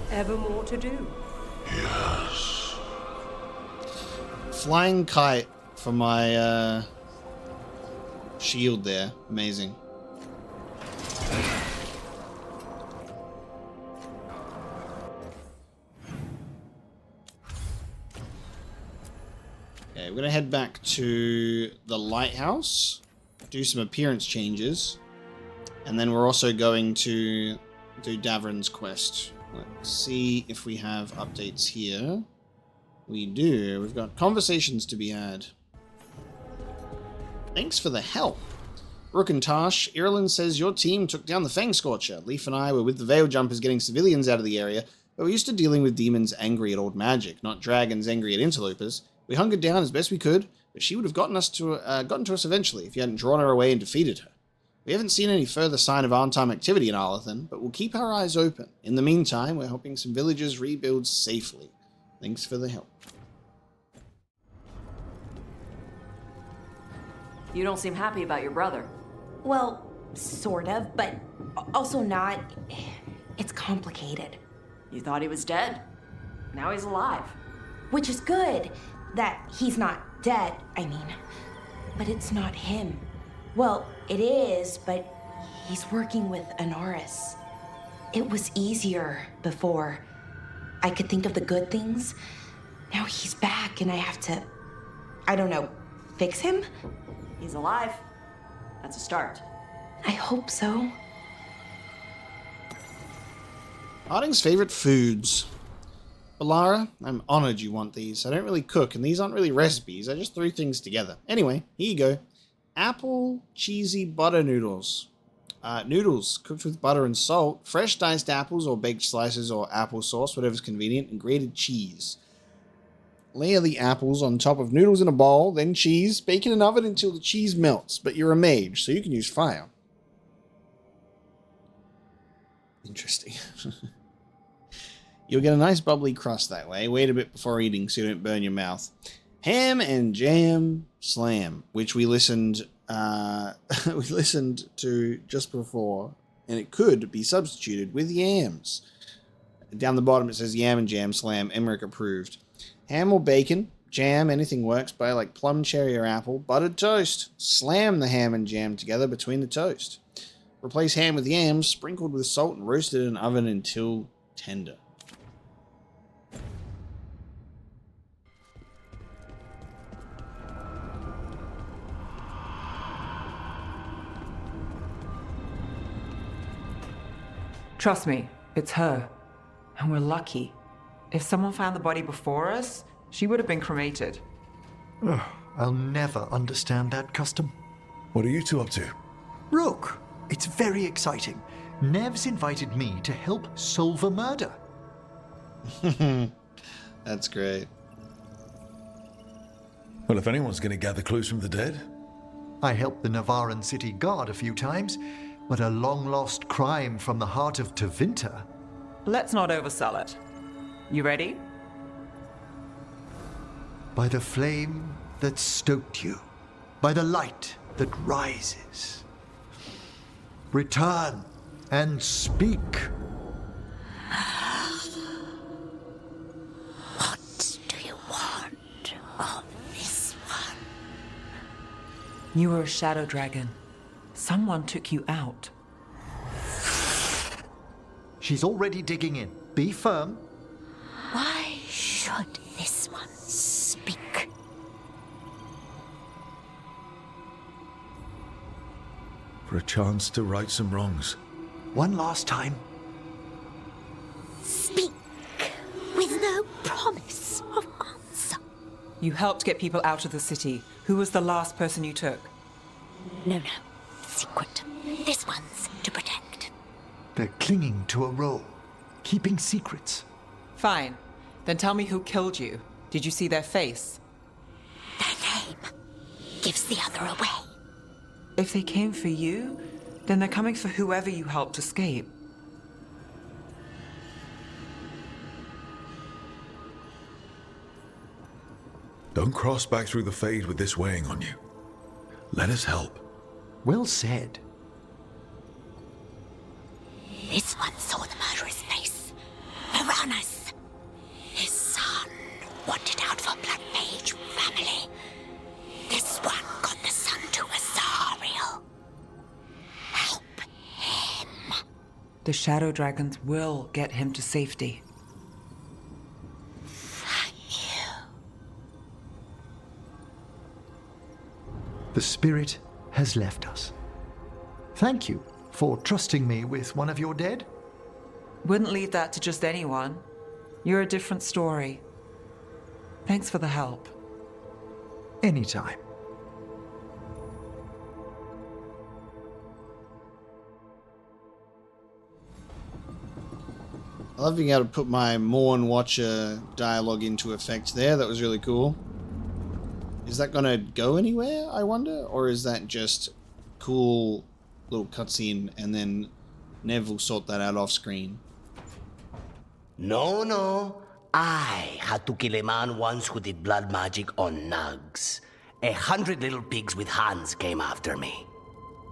Ever more to do? Yes. Flying kite for my shield there. Amazing. Okay, we're gonna head back to the lighthouse, do some appearance changes, and then we're also going to do Davrin's quest. Let's see if we have updates here. We do. We've got conversations to be had. Thanks for the help. Rook and Tash, Irulan says your team took down the Fang Scorcher. Leaf and I were with the Veil Jumpers getting civilians out of the area, but we're used to dealing with demons angry at old magic, not dragons angry at interlopers. We hungered down as best we could, but she would have gotten to us eventually if you hadn't drawn her away and defeated her. We haven't seen any further sign of armed activity in Arlathan, but we'll keep our eyes open. In the meantime, we're helping some villagers rebuild safely. Thanks for the help. You don't seem happy about your brother. Well, sort of, but also not. It's complicated. You thought he was dead. Now he's alive. Which is good. That he's not dead, I mean. But it's not him. Well, it is, but he's working with Anaris. It was easier before. I could think of the good things. Now he's back and I have to, I don't know, fix him? He's alive. That's a start. I hope so. Harding's favorite foods. Balara, I'm honored you want these. I don't really cook, and these aren't really recipes. I just threw things together. Anyway, here you go. Apple cheesy butter noodles. Noodles cooked with butter and salt, fresh diced apples or baked slices or applesauce, whatever's convenient, and grated cheese. Layer the apples on top of noodles in a bowl, then cheese. Bake in an oven until the cheese melts, but you're a mage, so you can use fire. Interesting. You'll get a nice bubbly crust that way. Wait a bit before eating so you don't burn your mouth. Ham and jam slam, which we listened to just before, and it could be substituted with yams. Down the bottom it says yam and jam slam, Emmerich approved. Ham or bacon, jam, anything works, by like plum, cherry, or apple. Buttered toast. Slam the ham and jam together between the toast. Replace ham with yams, sprinkled with salt and roasted in an oven until tender. Trust me, it's her. And we're lucky. If someone found the body before us, she would have been cremated. Ugh, I'll never understand that custom. What are you two up to? Rook, it's very exciting. Nev's invited me to help solve a murder. That's great. Well, if anyone's going to gather clues from the dead. I helped the Navaran city guard a few times, but a long-lost crime from the heart of Tevinter. Let's not oversell it. You ready? By the flame that stoked you, by the light that rises. Return and speak. What do you want of this one? You were a shadow dragon. Someone took you out. She's already digging in. Be firm. Why should this one speak? For a chance to right some wrongs. One last time. Speak with no promise of answer. You helped get people out of the city. Who was the last person you took? No. Secret. This one's to protect. They're clinging to a role, keeping secrets. Fine. Then tell me who killed you. Did you see their face? Their name gives the other away. If they came for you, then they're coming for whoever you helped escape. Don't cross back through the Fade with this weighing on you. Let us help. Well said. This one saw the murderer's face. Piranhas. His son wanted out for blood mage family. This one got the son to Azariel. Help him. The Shadow Dragons will get him to safety. The spirit has left us. Thank you for trusting me with one of your dead. Wouldn't leave that to just anyone. You're a different story. Thanks for the help. Anytime. I love being able to put my Morn Watcher dialogue into effect there. That was really cool. Is that going to go anywhere, I wonder? Or is that just cool little cutscene and then Nev will sort that out off screen? No. I had to kill a man once who did blood magic on nugs. 100 little pigs with hands came after me.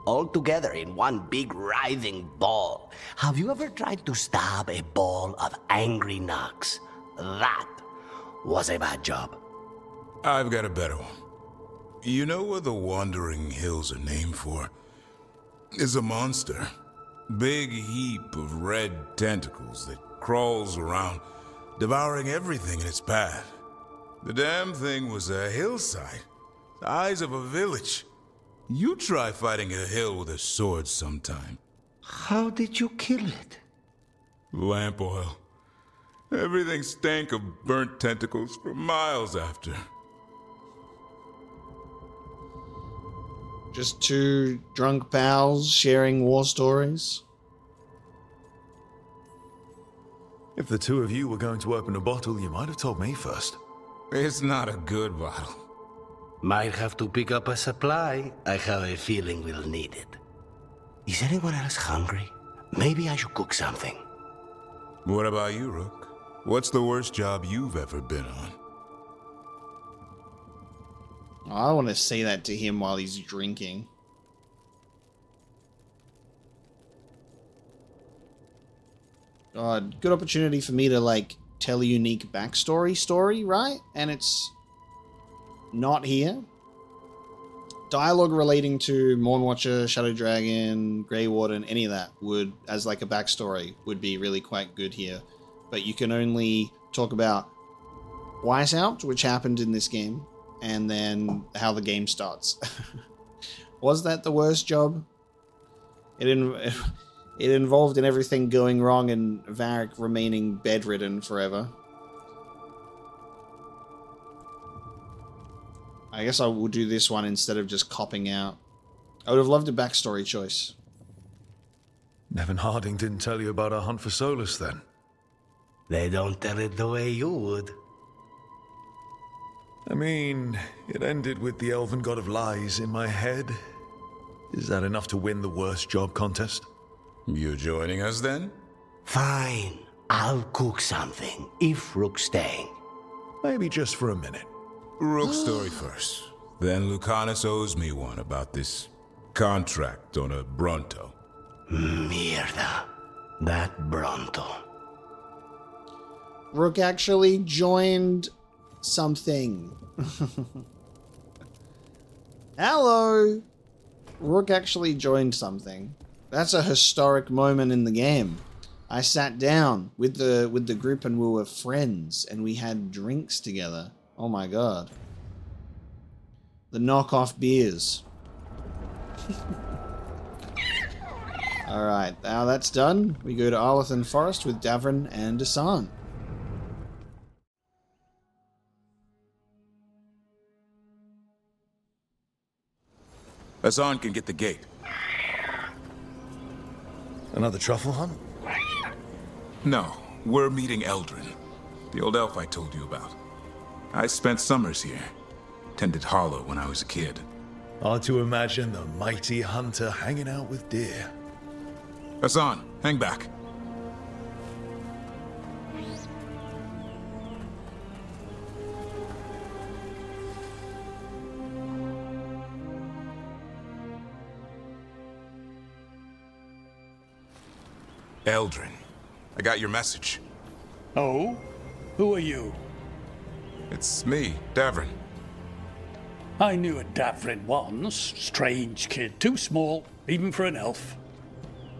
All together in one big writhing ball. Have you ever tried to stab a ball of angry nugs? That was a bad job. I've got a better one. You know what the Wandering Hills are named for? It's a monster. Big heap of red tentacles that crawls around, devouring everything in its path. The damn thing was a hillside, the size of a village. You try fighting a hill with a sword sometime. How did you kill it? Lamp oil. Everything stank of burnt tentacles for miles after. Just two drunk pals sharing war stories? If the two of you were going to open a bottle, you might have told me first. It's not a good bottle. Might have to pick up a supply. I have a feeling we'll need it. Is anyone else hungry? Maybe I should cook something. What about you, Rook? What's the worst job you've ever been on? I want to say that to him while he's drinking. God, good opportunity for me to, like, tell a unique backstory story, right? And it's not here. Dialogue relating to Mornwatcher, Shadow Dragon, Grey Warden, any of that would, as like a backstory, would be really quite good here. But you can only talk about Wiseout, which happened in this game, and then how the game starts. Was that the worst job? It involved in everything going wrong and Varric remaining bedridden forever. I guess I will do this one instead of just copping out. I would have loved a backstory choice. Nevin Harding didn't tell you about our hunt for Solus then? They don't tell it the way you would. I mean, it ended with the Elven God of Lies in my head. Is that enough to win the worst job contest? You joining us then? Fine. I'll cook something, if Rook's staying. Maybe just for a minute. Rook's story first. Then Lucanus owes me one about this contract on a Bronto. Mierda. That Bronto. Rook actually joined something. Hello! Rook actually joined something. That's a historic moment in the game. I sat down with the group and we were friends and we had drinks together. Oh my god. The knockoff beers. Alright, now that's done. We go to Arlathan Forest with Davrin and Asan. Asan can get the gate. Another truffle hunt? No, we're meeting Eldrin, the old elf I told you about. I spent summers here. Tended Hollow when I was a kid. Hard to imagine the mighty hunter hanging out with deer. Asan, hang back. Eldrin, I got your message. Oh? Who are you? It's me, Davrin. I knew a Davrin once. Strange kid. Too small, even for an elf.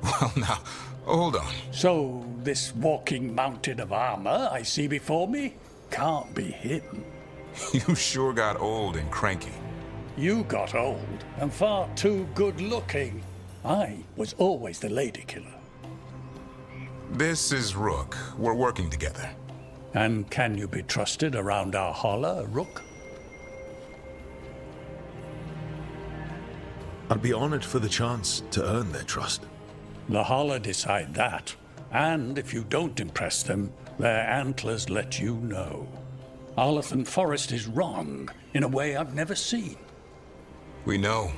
Well, now, hold on. So, this walking mountain of armor I see before me can't be him. You sure got old and cranky. You got old and far too good looking. I was always the lady killer. This is Rook. We're working together. And can you be trusted around our holler, Rook? I'd be honored for the chance to earn their trust. The holler decide that. And if you don't impress them, their antlers let you know. Arlathan Forest is wrong in a way I've never seen. We know.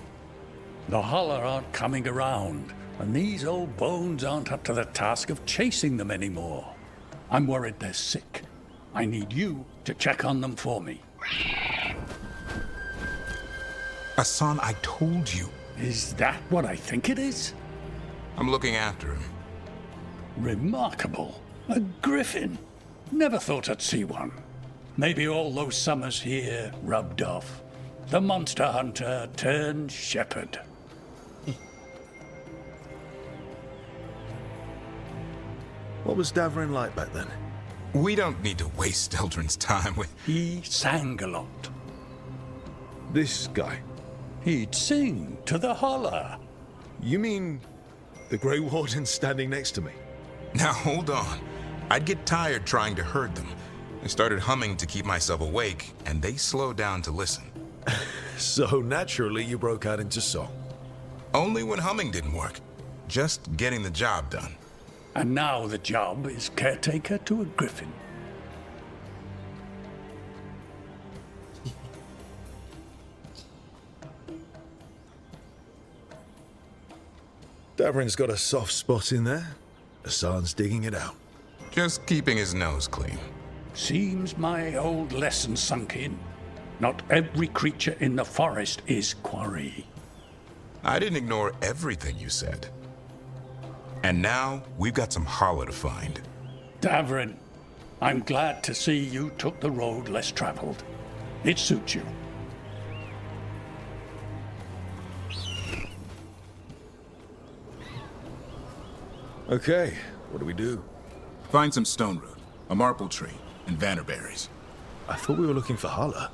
The holler aren't coming around, and these old bones aren't up to the task of chasing them anymore. I'm worried they're sick. I need you to check on them for me. Hassan, I told you. Is that what I think it is? I'm looking after him. Remarkable. A griffin. Never thought I'd see one. Maybe all those summers here rubbed off. The monster hunter turned shepherd. What was Davrin like back then? We don't need to waste Eldrin's time with... He sang a lot. This guy? He'd sing to the holler. You mean the Grey Warden standing next to me? Now hold on. I'd get tired trying to herd them. I started humming to keep myself awake, and they slowed down to listen. So naturally you broke out into song. Only when humming didn't work. Just getting the job done. And now the job is caretaker to a griffin. Davrin's got a soft spot in there. Hassan's digging it out. Just keeping his nose clean. Seems my old lesson sunk in. Not every creature in the forest is quarry. I didn't ignore everything you said. And now, we've got some holler to find. Davrin, I'm glad to see you took the road less traveled. It suits you. Okay, what do we do? Find some stone root, a marple tree, and vannerberries. I thought we were looking for holler.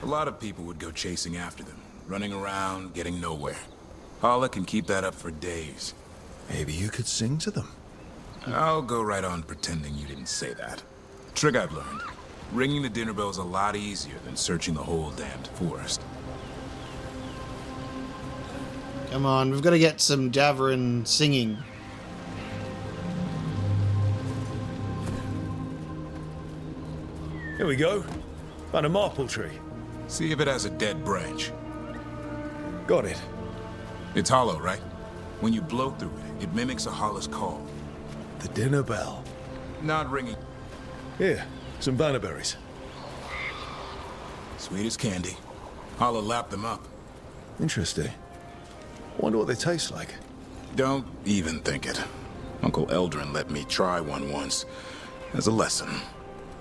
A lot of people would go chasing after them, running around, getting nowhere. Holler can keep that up for days. Maybe you could sing to them. I'll go right on pretending you didn't say that. Trick I've learned. Ringing the dinner bell's a lot easier than searching the whole damned forest. Come on, we've got to get some Davrin singing. Here we go. Found a marple tree. See if it has a dead branch. Got it. It's hollow, right? When you blow through it, it mimics a holler's call. The dinner bell. Not ringing. Here, some vannerberries. Sweet as candy. Holler lapped them up. Interesting. Wonder what they taste like. Don't even think it. Uncle Eldrin let me try one once. As a lesson.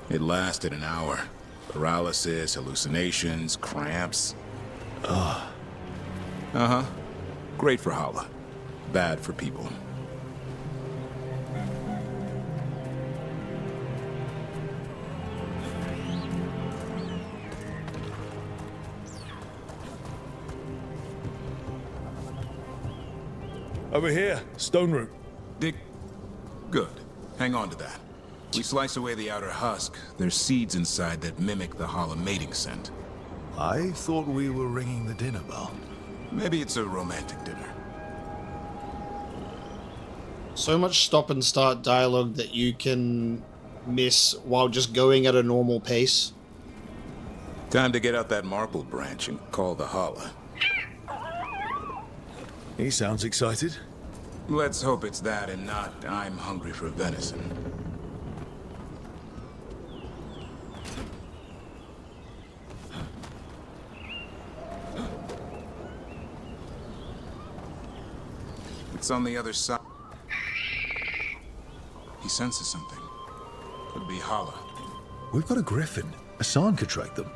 It lasted an hour. Paralysis, hallucinations, cramps. Ah. Uh-huh. Great for holler. Bad for people. Over here, stone root. Dick. Good. Hang on to that. We slice away the outer husk. There's seeds inside that mimic the holler mating scent. I thought we were ringing the dinner bell. Maybe it's a romantic dinner. So much stop and start dialogue that you can miss while just going at a normal pace. Time to get out that marple branch and call the holler. He sounds excited. Let's hope it's that and not I'm hungry for venison. It's on the other side. He senses something. Could be Hala. We've got a griffin. Hassan could track them.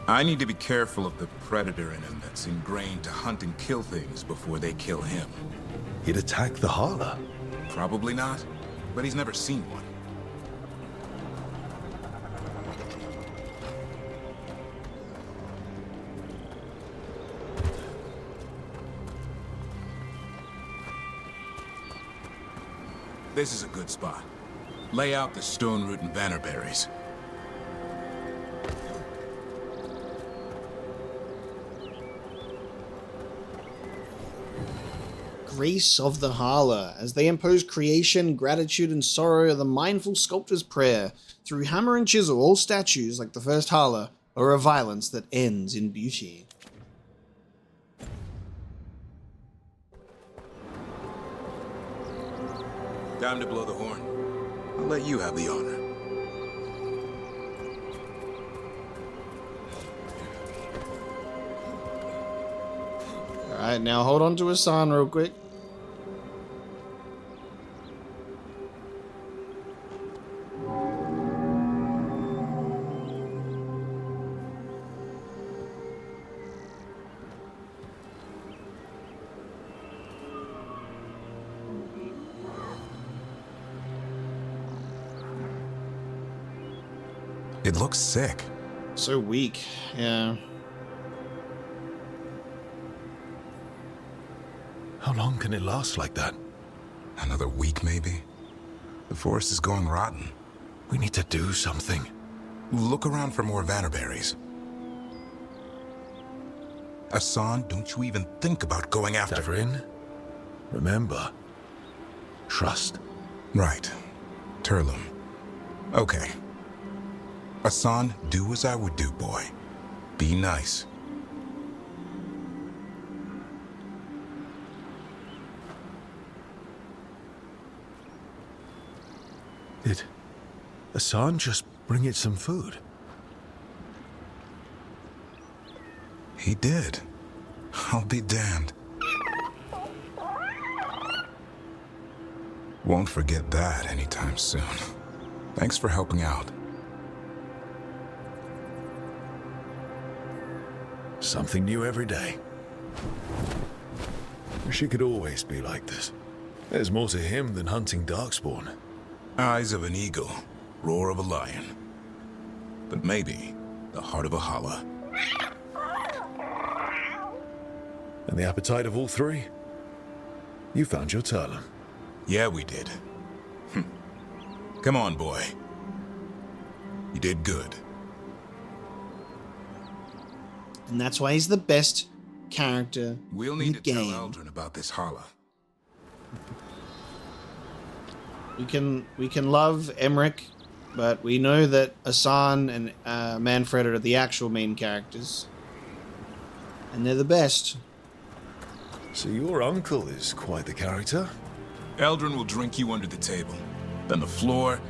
I need to be careful of the predator in him that's ingrained to hunt and kill things before they kill him. He'd attack the Hala. Probably not, but he's never seen one. This is a good spot. Lay out the stone root and bannerberries. Grace of the Hala. As they impose creation, gratitude, and sorrow, the mindful sculptor's prayer. Through hammer and chisel, all statues, like the first Hala, are a violence that ends in beauty. Time to blow the horn. I'll let you have the honor. Alright, now hold on to Hassan real quick. It looks sick. So weak, yeah. How long can it last like that? Another week, maybe? The forest is going rotten. We need to do something. Look around for more vannerberries. Hassan, don't you even think about going after... Davrin, remember, trust. Right. Turlum. Okay. Hassan, do as I would do, boy. Be nice. Did Hassan just bring it some food? He did. I'll be damned. Won't forget that anytime soon. Thanks for helping out. Something new every day. Wish it could always be like this. There's more to him than hunting darkspawn. Eyes of an eagle, roar of a lion. But maybe the heart of a Hala. And the appetite of all three? You found your Turlum. Yeah, we did. Come on, boy. You did good. And that's why he's the best character We'll in need the to game. tell Eldrin about this Hala. We can love Emmerich, but we know that Hassan and Manfred are the actual main characters. And they're the best. So your uncle is quite the character? Eldrin will drink you under the table, then the floor,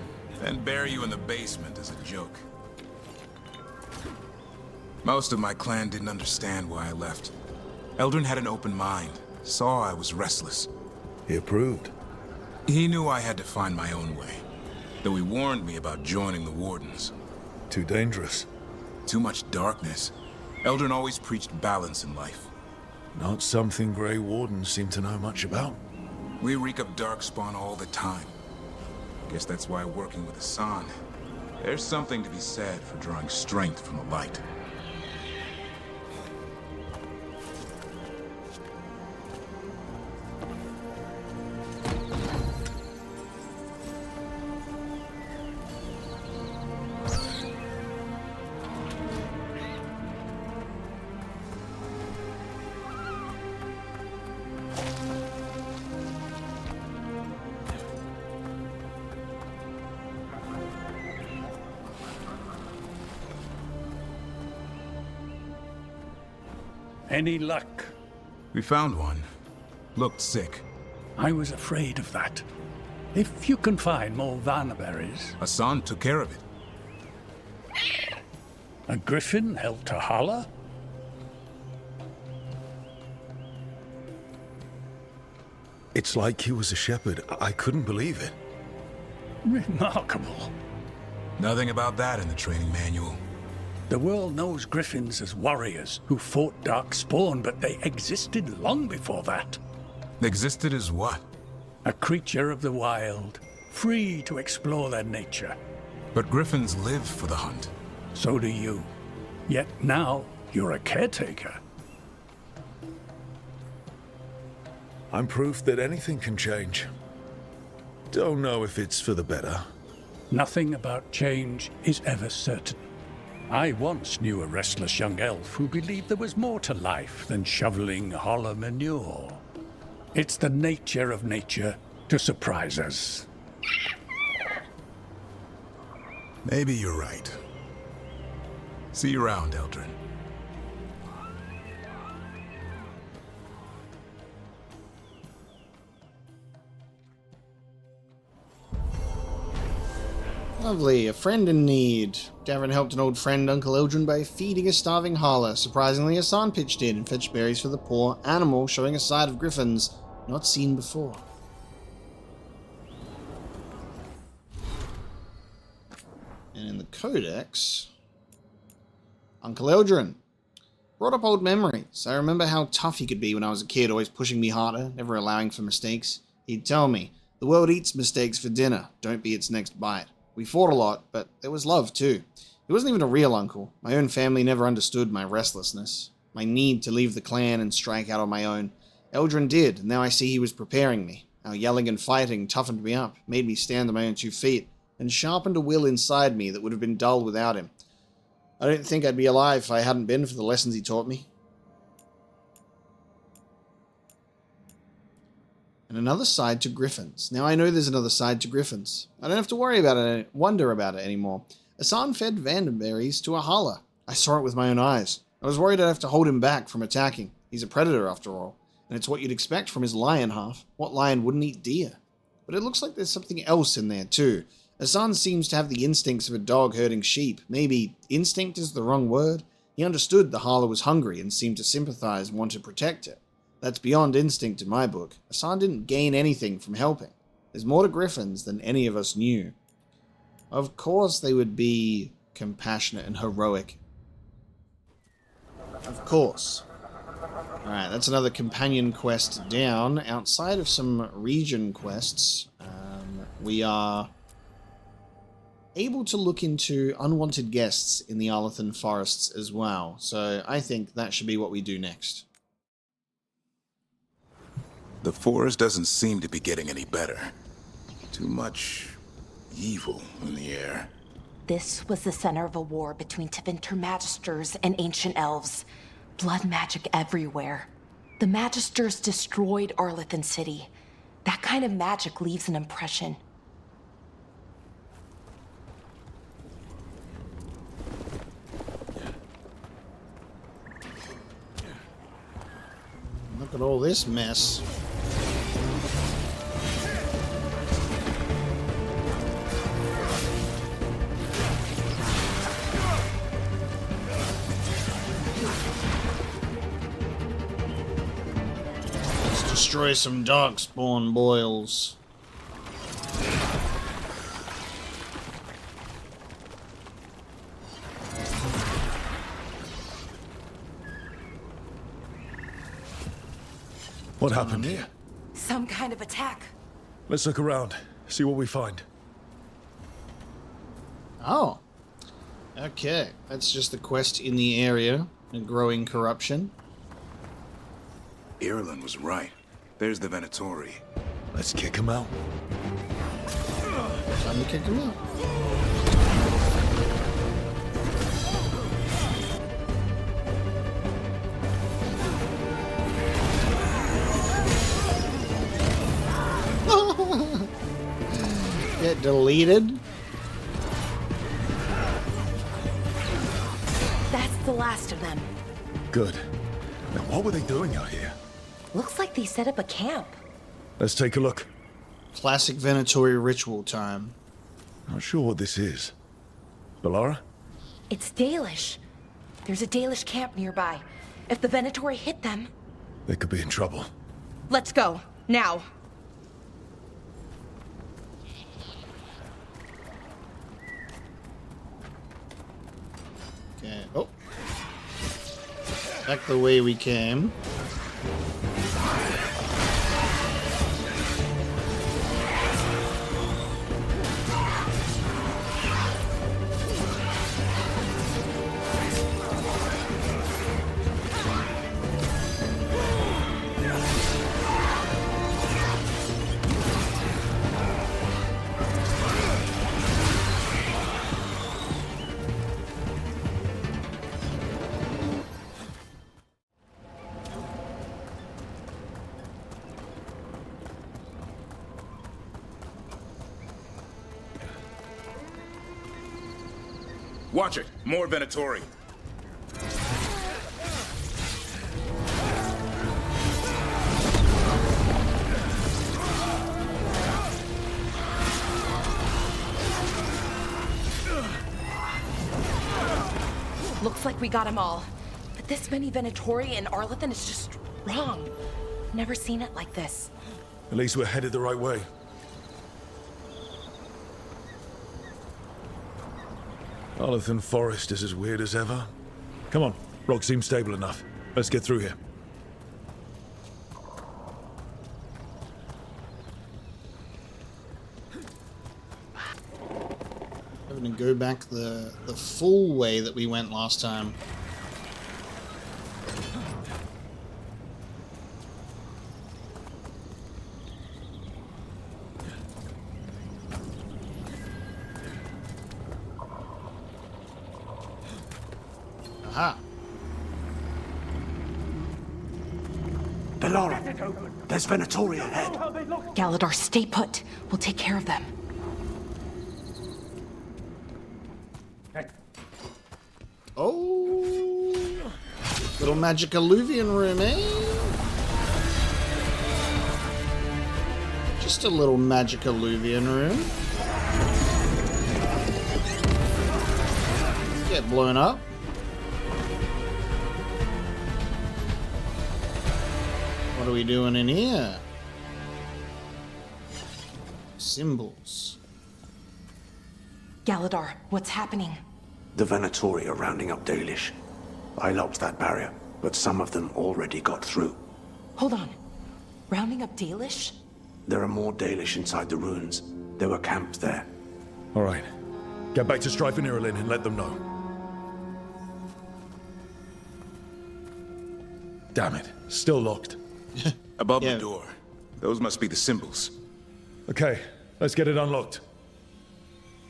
then bury you in the basement as a joke. Most of my clan didn't understand why I left. Eldrin had an open mind, saw I was restless. He approved. He knew I had to find my own way, though he warned me about joining the Wardens. Too dangerous. Too much darkness. Eldrin always preached balance in life. Not something Grey Wardens seem to know much about. We reek of darkspawn all the time. Guess that's why working with Hassan, there's something to be said for drawing strength from the light. Any luck? We found one. Looked sick. I was afraid of that. If you can find more vanberries... Hassan took care of it. A griffin held to Hala? It's like he was a shepherd. I couldn't believe it. Remarkable. Nothing about that in the training manual. The world knows griffins as warriors who fought Darkspawn, but they existed long before that. Existed as what? A creature of the wild, free to explore their nature. But griffins live for the hunt. So do you. Yet now, you're a caretaker. I'm proof that anything can change. Don't know if it's for the better. Nothing about change is ever certain. I once knew a restless young elf who believed there was more to life than shoveling hollow manure. It's the nature of nature to surprise us. Maybe you're right. See you around, Eldrin. Lovely, a friend in need. Gavin helped an old friend, Uncle Eldrin, by feeding a starving holler. Surprisingly, Hassan pitched in and fetched berries for the poor animal, showing a side of griffins not seen before. And in the Codex, Uncle Eldrin brought up old memories. I remember how tough he could be when I was a kid, always pushing me harder, never allowing for mistakes. He'd tell me, "The world eats mistakes for dinner, don't be its next bite." We fought a lot, but there was love too. He wasn't even a real uncle. My own family never understood my restlessness, my need to leave the clan and strike out on my own. Eldrin did, and now I see he was preparing me. Our yelling and fighting toughened me up, made me stand on my own 2 feet, and sharpened a will inside me that would have been dull without him. I don't think I'd be alive if I hadn't been for the lessons he taught me. And another side to griffins. Now I know there's another side to griffins. I don't have to worry about it, wonder about it anymore. Hassan fed vandenberries to a holler. I saw it with my own eyes. I was worried I'd have to hold him back from attacking. He's a predator after all, and it's what you'd expect from his lion half. What lion wouldn't eat deer? But it looks like there's something else in there too. Hassan seems to have the instincts of a dog herding sheep. Maybe instinct is the wrong word. He understood the holler was hungry and seemed to sympathize and want to protect it. That's beyond instinct in my book. Hassan didn't gain anything from helping. There's more to griffins than any of us knew. Of course they would be compassionate and heroic. Of course. Alright, that's another companion quest down. Outside of some region quests, we are able to look into unwanted guests in the Arlathan forests as well. So I think that should be what we do next. The forest doesn't seem to be getting any better. Too much evil in the air. This was the center of a war between Tevinter Magisters and ancient elves. Blood magic everywhere. The Magisters destroyed Arlathan City. That kind of magic leaves an impression. Look at all this mess. Let's destroy some darkspawn boils. What happened here? Some kind of attack. Let's look around, see what we find. Oh. Okay, that's just the quest in the area. And growing corruption. Ireland was right. There's the Venatori. Let's kick him out. Time to kick him out. Get deleted. That's the last of them. Good. Now what were they doing out here? Looks like they set up a camp. Let's take a look. Classic Venatori ritual time. Not sure what this is. Bellara? It's Dalish. There's a Dalish camp nearby. If the Venatori hit them... They could be in trouble. Let's go. Now. Okay. Oh. Back the way we came. Watch it! More Venatori! Looks like we got them all. But this many Venatori in Arlathan is just wrong. Never seen it like this. At least we're headed the right way. Arlathan Forest is as weird as ever. Come on, rock seems stable enough. Let's get through here. Having to go back the full way that we went last time. Aha. Belora, there's Venatori ahead. Galadar, stay put. We'll take care of them. Oh, little magic illuvian room, eh? Just a little magic illuvian room. Get blown up. What are we doing in here? Symbols. Galadar, what's happening? The Venatori are rounding up Dalish. I locked that barrier, but some of them already got through. Hold on. Rounding up Dalish? There are more Dalish inside the ruins. They were camped there. All right. Get back to Strife and Irulan and let them know. Damn it. Still locked. Above the door. Those must be the symbols. Okay, let's get it unlocked.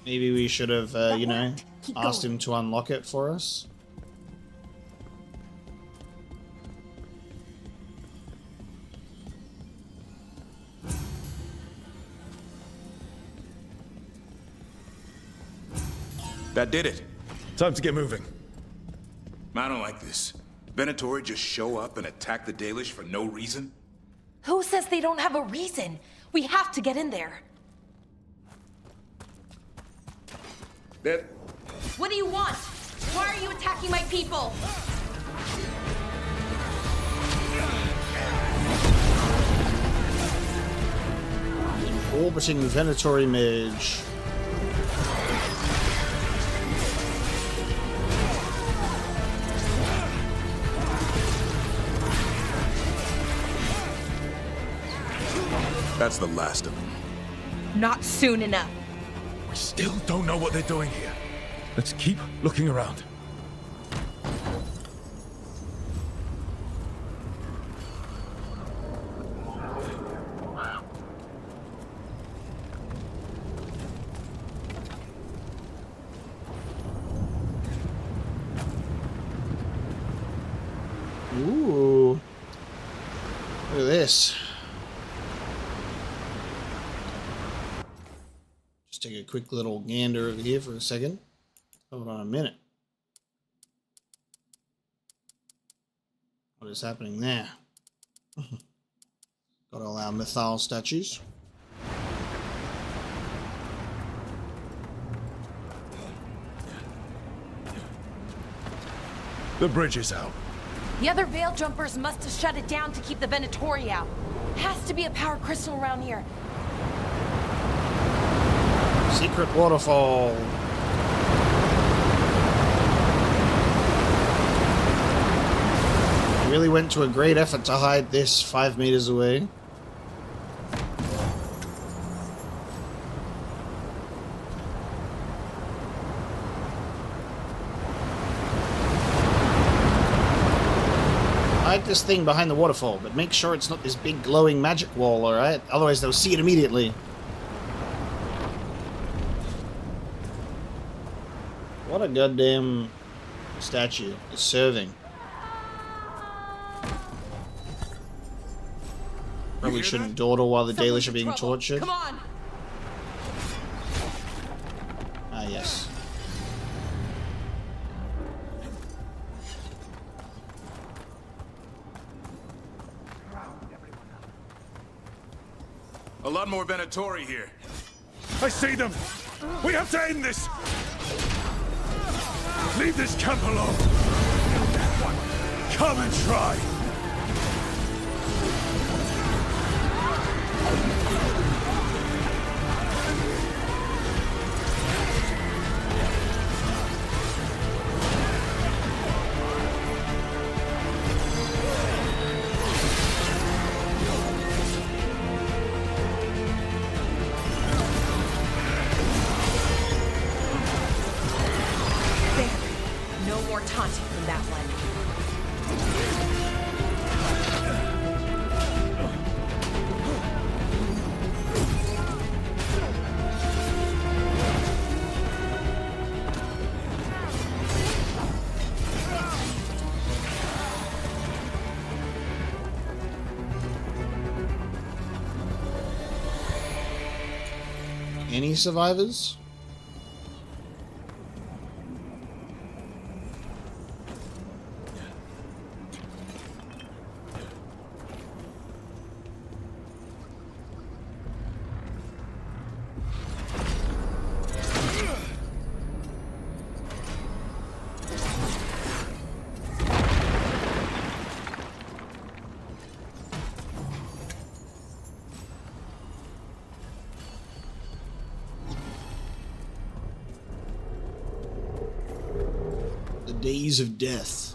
Maybe we should have, you know, asked him to unlock it for us. That did it. Time to get moving. I don't like this. Venatori just show up and attack the Dalish for no reason? Who says they don't have a reason? We have to get in there. What do you want? Why are you attacking my people? Orbiting Venatori mage. That's the last of them. Not soon enough. We still don't know what they're doing here. Let's keep looking around. Ooh. Look at this. Just take a quick little gander over here for a second. Hold on a minute. What is happening there? Got all our Mythal statues. The bridge is out. The other Veil Jumpers must have shut it down to keep the Venatori out. Has to be a power crystal around here. Secret waterfall. really went to a great effort to hide this 5 meters away. Hide this thing behind the waterfall, but make sure it's not this big glowing magic wall, alright? Otherwise they'll see it immediately. What a goddamn statue is serving. Probably shouldn't dawdle while the Dalish are being tortured. Come on! Ah, yes. A lot more Venatori here. I see them! We have to end this! Leave this camp alone! Come and try! No more taunting from that one. Any survivors? Days of death.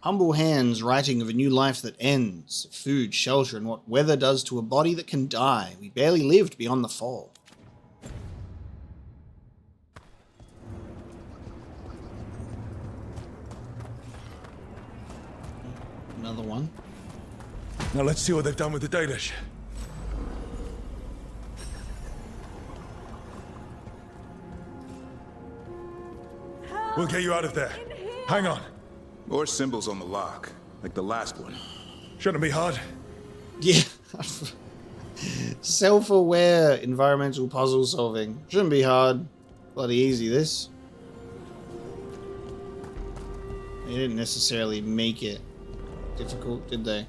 Humble hands writing of a new life that ends, of food, shelter, and what weather does to a body that can die. We barely lived beyond the fall. Another one. Now let's see what they've done with the Dalish. We'll get you out of there. Hang on. More symbols on the lock, like the last one. Shouldn't be hard. Yeah. Self-aware environmental puzzle solving. Shouldn't be hard. Bloody easy, this. They didn't necessarily make it difficult, did they?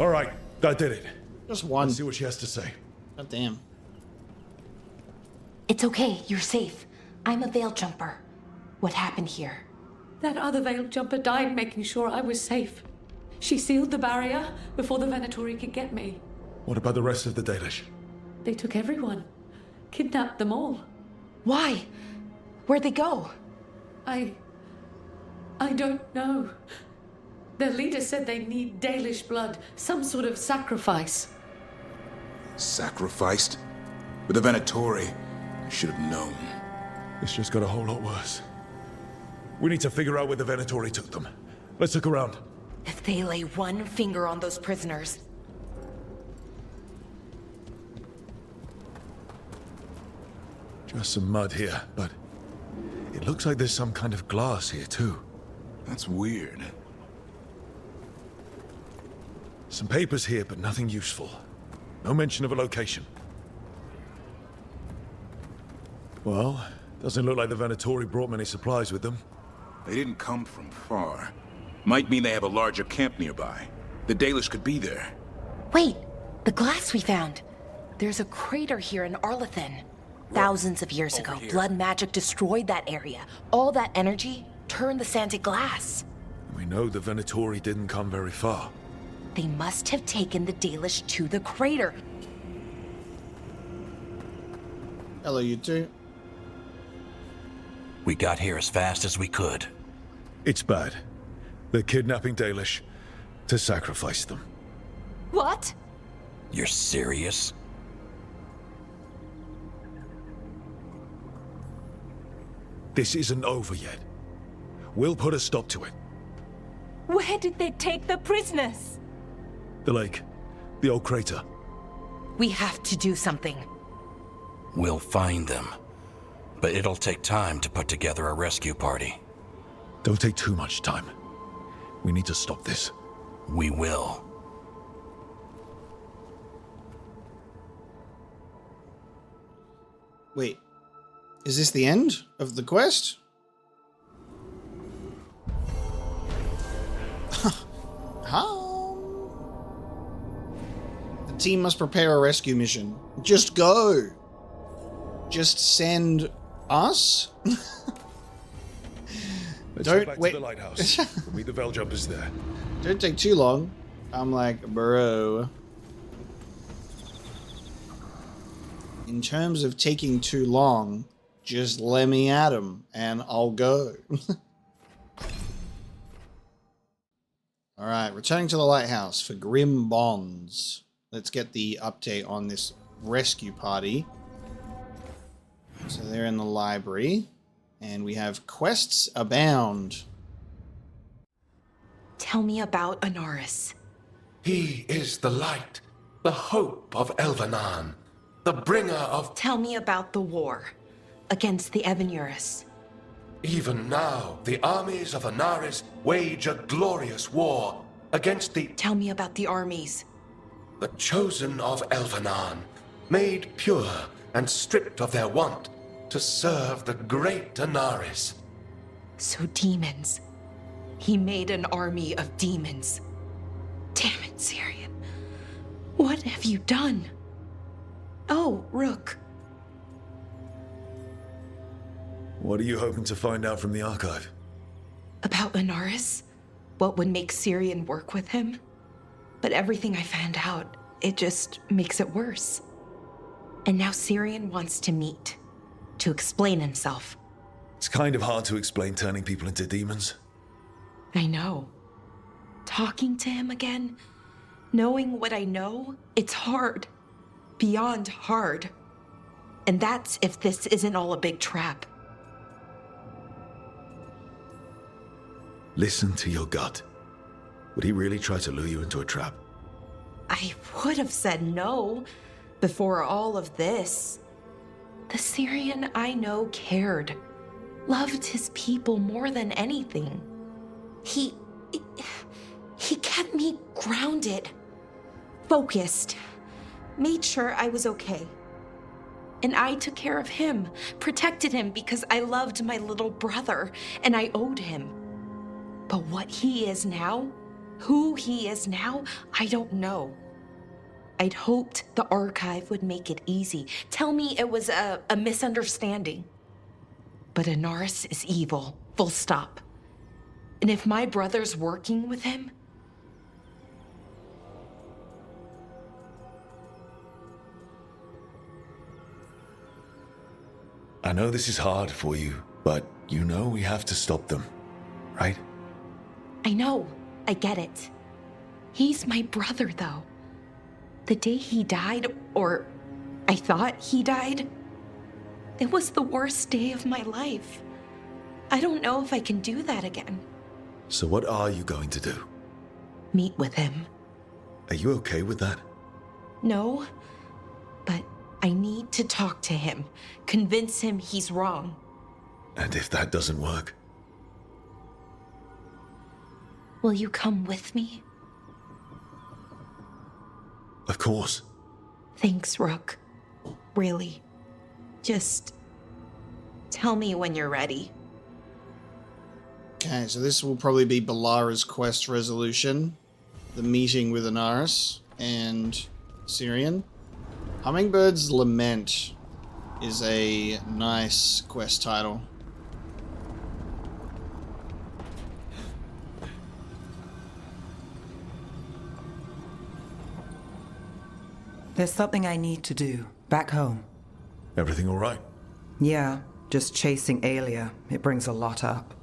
All right, I did it. Just one. Let's see what she has to say. God damn. It's okay, you're safe. I'm a veil jumper. What happened here? That other veiled jumper died making sure I was safe. She sealed the barrier before the Venatori could get me. What about the rest of the Dalish? They took everyone. Kidnapped them all. Why? Where'd they go? I don't know. Their leader said they need Dalish blood, some sort of sacrifice. Sacrificed? With the Venatori, I should have known. This just got a whole lot worse. We need to figure out where the Venatori took them. Let's look around. If they lay one finger on those prisoners. Just some mud here, but it looks like there's some kind of glass here too. That's weird. Some papers here, but nothing useful. No mention of a location. Well, doesn't look like the Venatori brought many supplies with them. They didn't come from far. Might mean they have a larger camp nearby. The Dalish could be there. Wait, the glass we found. There's a crater here in Arlathan. Thousands of years ago, blood magic destroyed that area. All that energy turned the sand to glass. We know the Venatori didn't come very far. They must have taken the Dalish to the crater. Hello, you two. We got here as fast as we could. It's bad. They're kidnapping Dalish to sacrifice them. What? You're serious? This isn't over yet. We'll put a stop to it. Where did they take the prisoners? The lake. The old crater. We have to do something. We'll find them. But it'll take time to put together a rescue party. Don't take too much time. We need to stop this. We will. Wait, is this the end of the quest? The team must prepare a rescue mission. Just go. Just send us. Let's Don't go back wait. to the lighthouse. We'll meet the Veil jumpers there. Don't take too long. I'm like, bro. In terms of taking too long, just let me at him and I'll go. All right, returning to the lighthouse for Grim Bonds. Let's get the update on this rescue party. So they're in the library, and we have quests abound. Tell me about Anaris. He is the light, the hope of Elvenan, the bringer of... Tell me about the war against the Evenuris. Even now, the armies of Anaris wage a glorious war against the... Tell me about the armies. The chosen of Elvenan, made pure and stripped of their want to serve the great Anaris. So demons. He made an army of demons. Damn it, Syrian. What have you done? Oh, Rook. What are you hoping to find out from the archive? About Anaris? What would make Syrian work with him? But everything I found out, it just makes it worse. And now Syrian wants to meet, to explain himself. It's kind of hard to explain turning people into demons. I know. Talking to him again, knowing what I know, it's hard. Beyond hard. And that's if this isn't all a big trap. Listen to your gut. Would he really try to lure you into a trap? I would have said no before all of this. The Syrian I know cared, loved his people more than anything. He kept me grounded, focused, made sure I was okay. And I took care of him, protected him because I loved my little brother and I owed him. But what he is now, who he is now, I don't know. I'd hoped the archive would make it easy. Tell me it was a misunderstanding. But Anaris is evil, full stop. And if my brother's working with him... I know this is hard for you, but you know we have to stop them, right? I know. I get it. He's my brother, though. The day he died, or I thought he died, it was the worst day of my life. I don't know if I can do that again. So what are you going to do? Meet with him. Are you okay with that? No, but I need to talk to him, convince him he's wrong. And if that doesn't work? Will you come with me? Of course. Thanks, Rook. Really. Just tell me when you're ready. Okay, so this will probably be Balara's quest resolution. The meeting with Anaris and Syrian. Hummingbird's Lament is a nice quest title. There's something I need to do, back home. Everything all right? Yeah, just chasing Alia. It brings a lot up.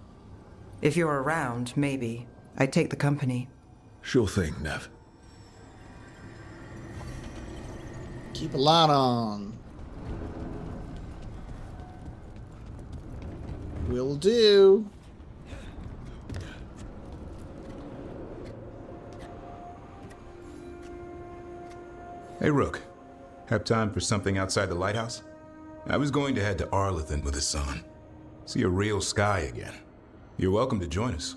If you're around, maybe. I'd take the company. Sure thing, Nev. Keep a light on. Will do. Hey, Rook. Have time for something outside the lighthouse? I was going to head to Arlathan with the sun. See a real sky again. You're welcome to join us.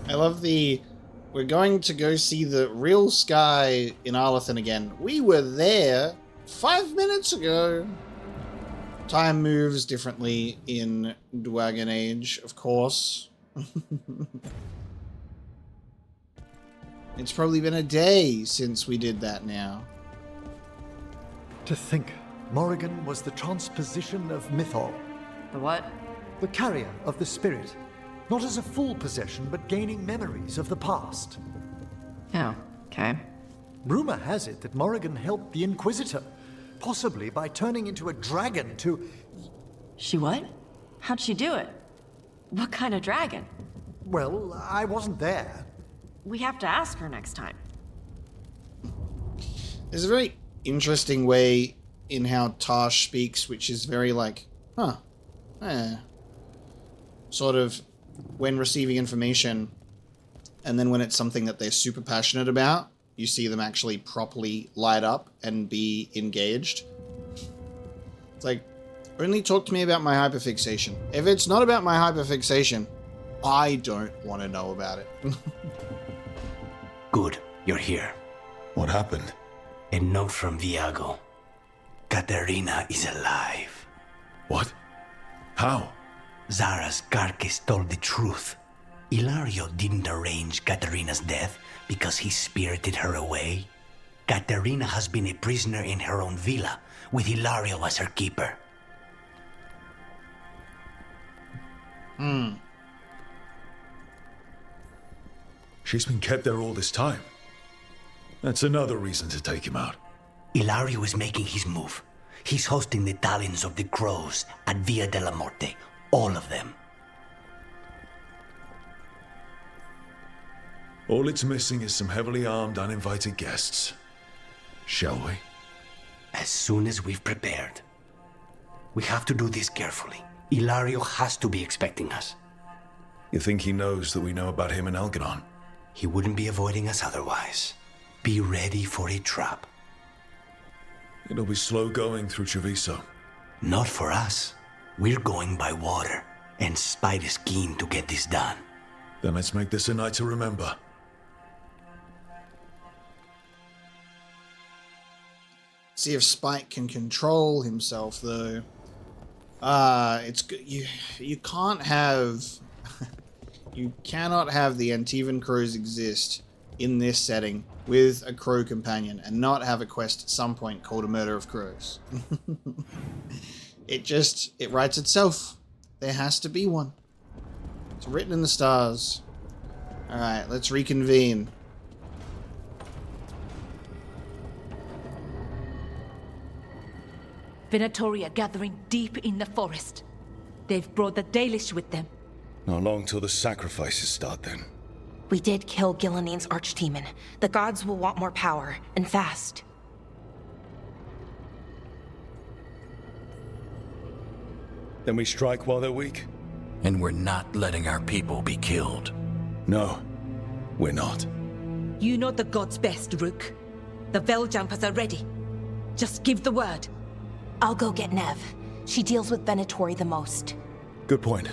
I love the... We're going to go see the real sky in Arlathan again. We were there 5 minutes ago. Time moves differently in Dragon Age, of course. It's probably been a day since we did that now. To think, Morrigan was the transposition of Mythol. The what? The carrier of the spirit. Not as a full possession, but gaining memories of the past. Oh, okay. Rumor has it that Morrigan helped the Inquisitor, possibly by turning into a dragon to... She what? How'd she do it? What kind of dragon? Well, I wasn't there. We have to ask her next time. There's a very interesting way in how Tarsh speaks, which is very like, sort of when receiving information, and then when it's something that they're super passionate about, you see them actually properly light up and be engaged. It's like, only talk to me about my hyperfixation. If it's not about my hyperfixation, I don't want to know about it. Good, you're here. What happened? A note from Viago. Katerina is alive. What? How? Zara's carcass told the truth. Ilario didn't arrange Katerina's death because he spirited her away. Katerina has been a prisoner in her own villa, with Ilario as her keeper. She's been kept there all this time. That's another reason to take him out. Ilario is making his move. He's hosting the talons of the crows at Via della Morte. All of them. All it's missing is some heavily armed, uninvited guests. Shall we? As soon as we've prepared. We have to do this carefully. Ilario has to be expecting us. You think he knows that we know about him and Algernon? He wouldn't be avoiding us otherwise. Be ready for a trap. It'll be slow going through Treviso. Not for us. We're going by water, and Spite is keen to get this done. Then let's make this a night to remember. See if Spike can control himself, though. It's good. You can't have... You cannot have the Antivan crows exist in this setting with a crow companion and not have a quest at some point called A Murder of Crows. It writes itself. There has to be one. It's written in the stars. Alright, let's reconvene. Venatori are gathering deep in the forest. They've brought the Dalish with them. Not long till the sacrifices start, then. We did kill Gilnean's archdemon. The gods will want more power, and fast. Then we strike while they're weak? And we're not letting our people be killed. No, we're not. You know the gods best, Rook. The Veiljumpers are ready. Just give the word. I'll go get Nev. She deals with Venatori the most. Good point.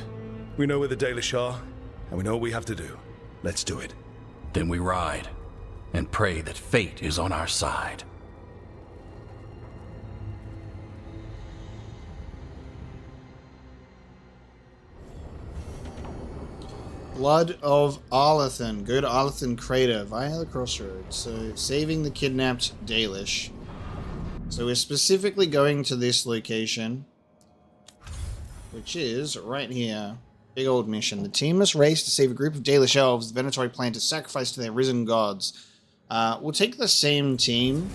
We know where the Dalish are, and we know what we have to do. Let's do it. Then we ride, and pray that fate is on our side. Blood of Arlathan. Go to Arlathan Crater via the crossroads. So, saving the kidnapped Dalish. So we're specifically going to this location, which is right here. Big old mission. The team must race to save a group of Dalish elves the Venatori plan to sacrifice to their risen gods. We'll take the same team.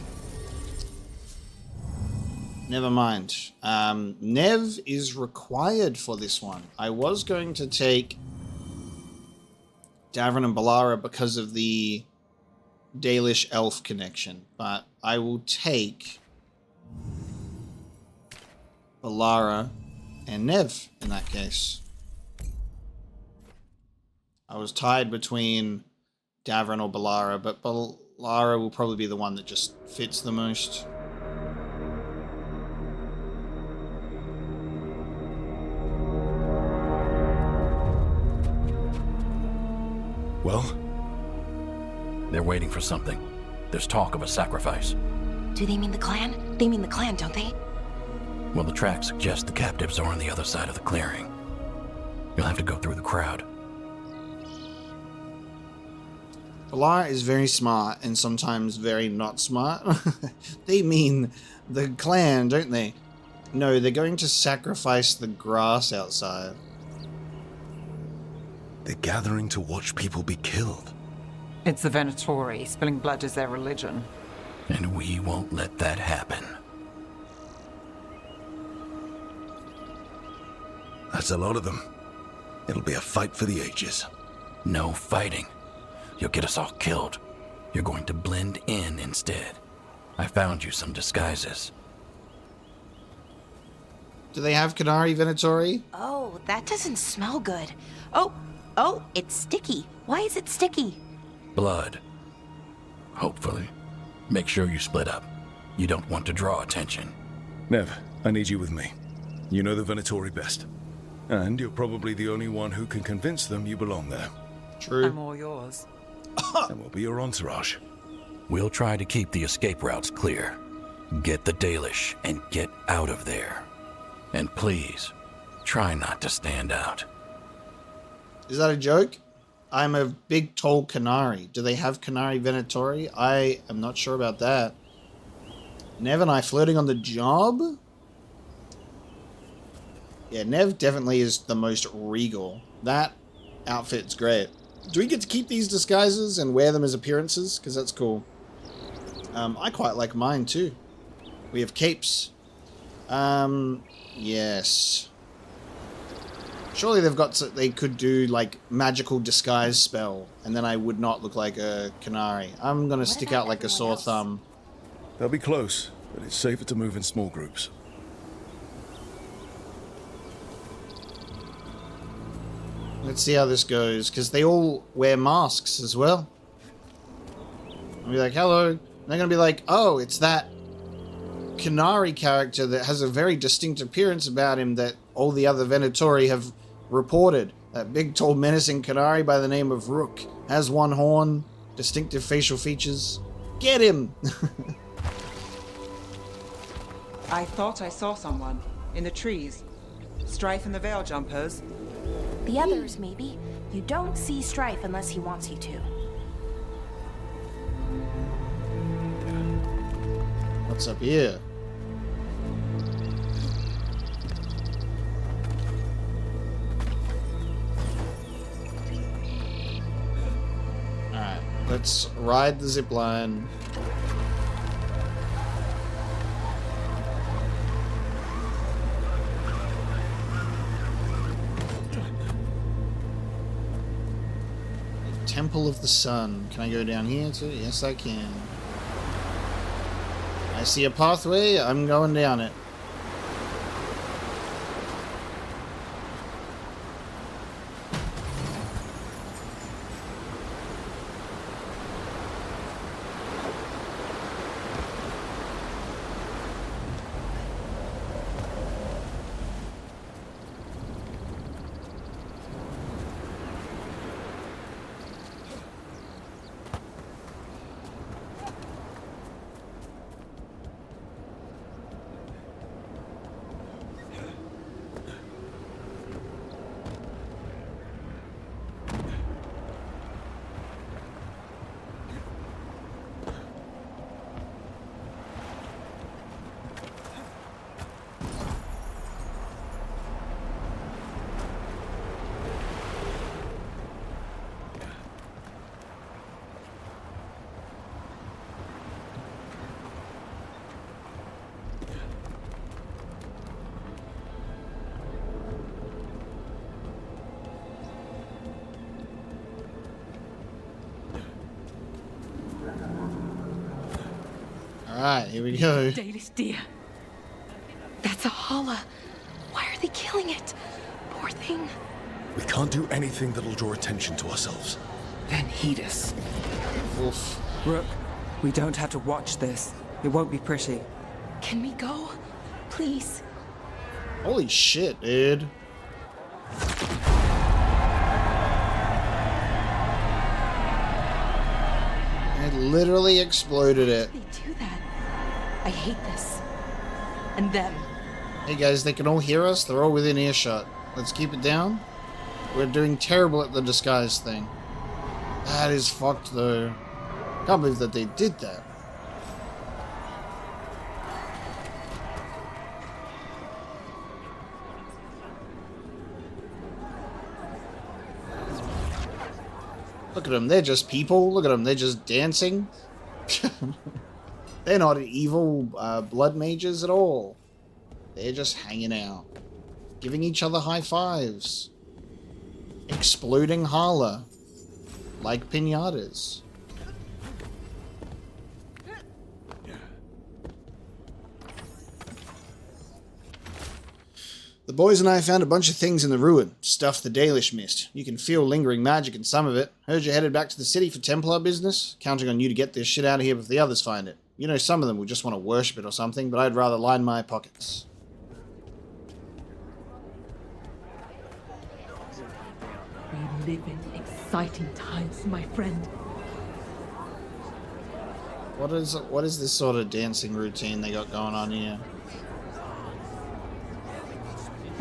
Never mind. Nev is required for this one. I was going to take Davrin and Balara because of the Dalish elf connection, but I will take Balara and Nev in that case. I was tied between Davrin or Balara, but Balara will probably be the one that just fits the most. Well? They're waiting for something. There's talk of a sacrifice. Do they mean the clan? They mean the clan, don't they? Well, the tracks suggest the captives are on the other side of the clearing. You'll have to go through the crowd. Balara is very smart and sometimes very not smart. They mean the clan, don't they? No, they're going to sacrifice the grass outside. They're gathering to watch people be killed. It's the Venatori. Spilling blood is their religion. And we won't let that happen. That's a lot of them. It'll be a fight for the ages. No fighting. You'll get us all killed. You're going to blend in instead. I found you some disguises. Do they have Canary Venatori? Oh, that doesn't smell good. Oh, it's sticky. Why is it sticky? Blood. Hopefully. Make sure you split up. You don't want to draw attention. Nev, I need you with me. You know the Venatori best. And you're probably the only one who can convince them you belong there. True. I'm all yours. And we'll be your entourage. We'll try to keep the escape routes clear. Get the Dalish and get out of there. And please, try not to stand out. Is that a joke? I'm a big, tall Canary. Do they have Canary Venatori? I am not sure about that. Nev and I flirting on the job? Yeah, Nev definitely is the most regal. That outfit's great. Do we get to keep these disguises and wear them as appearances? Because that's cool. I quite like mine too. We have capes. Yes. Surely they could do like magical disguise spell, and then I would not look like a canary. I'm gonna stick out like a sore thumb. They'll be close, but it's safer to move in small groups. Let's see how this goes, because they all wear masks as well. I'll be like, hello. And they're going to be like, oh, it's that Canary character that has a very distinct appearance about him that all the other Venatori have reported. That big, tall, menacing Canary by the name of Rook. Has one horn, distinctive facial features. Get him! I thought I saw someone in the trees. Strife and the Veil Jumpers. The others, maybe. You don't see Strife unless he wants you to. What's up here? Alright, let's ride the zipline. Temple of the Sun. Can I go down here too? Yes, I can. I see a pathway. I'm going down it. Alright, here we go. Dalish deer. That's a holla. Why are they killing it? Poor thing. We can't do anything that'll draw attention to ourselves. Then heed us. Oof. Rook, we don't have to watch this. It won't be pretty. Can we go? Please. Holy shit, dude. It literally exploded it. They do that. I hate this. And them. Hey guys, they can all hear us. They're all within earshot. Let's keep it down. We're doing terrible at the disguise thing. That is fucked though. Can't believe that they did that. Look at them, they're just people. Look at them, they're just dancing. They're not evil blood mages at all. They're just hanging out. Giving each other high fives. Exploding holla. Like piñatas. The boys and I found a bunch of things in the ruin. Stuff the Dalish missed. You can feel lingering magic in some of it. Heard you headed back to the city for Templar business. Counting on you to get this shit out of here if the others find it. You know, some of them will just want to worship it or something, but I'd rather line my pockets. We live in exciting times, my friend. What is this sort of dancing routine they got going on here?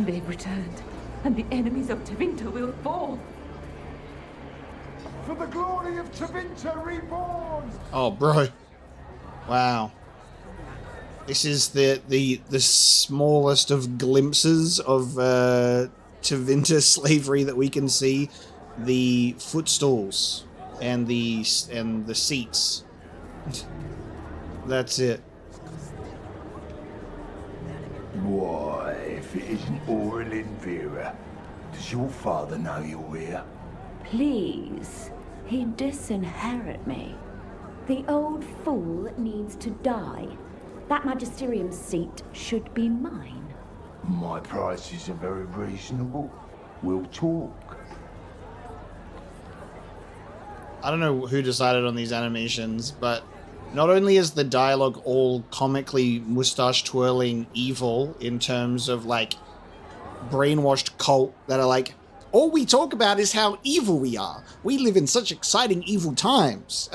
They've returned, and the enemies of Tevinter will fall. For the glory of Tevinter reborn! Oh, bro. Wow. This is the smallest of glimpses of Tevinter slavery that we can see. The footstools and the seats. That's it. Why, if it isn't Aurelin Vera, does your father know you're here? Please, he disinherit me. The old fool needs to die. That magisterium seat should be mine. My prices are very reasonable. We'll talk. I don't know who decided on these animations, but not only is the dialogue all comically mustache-twirling evil in terms of, like, brainwashed cult that are like, all we talk about is how evil we are. We live in such exciting evil times.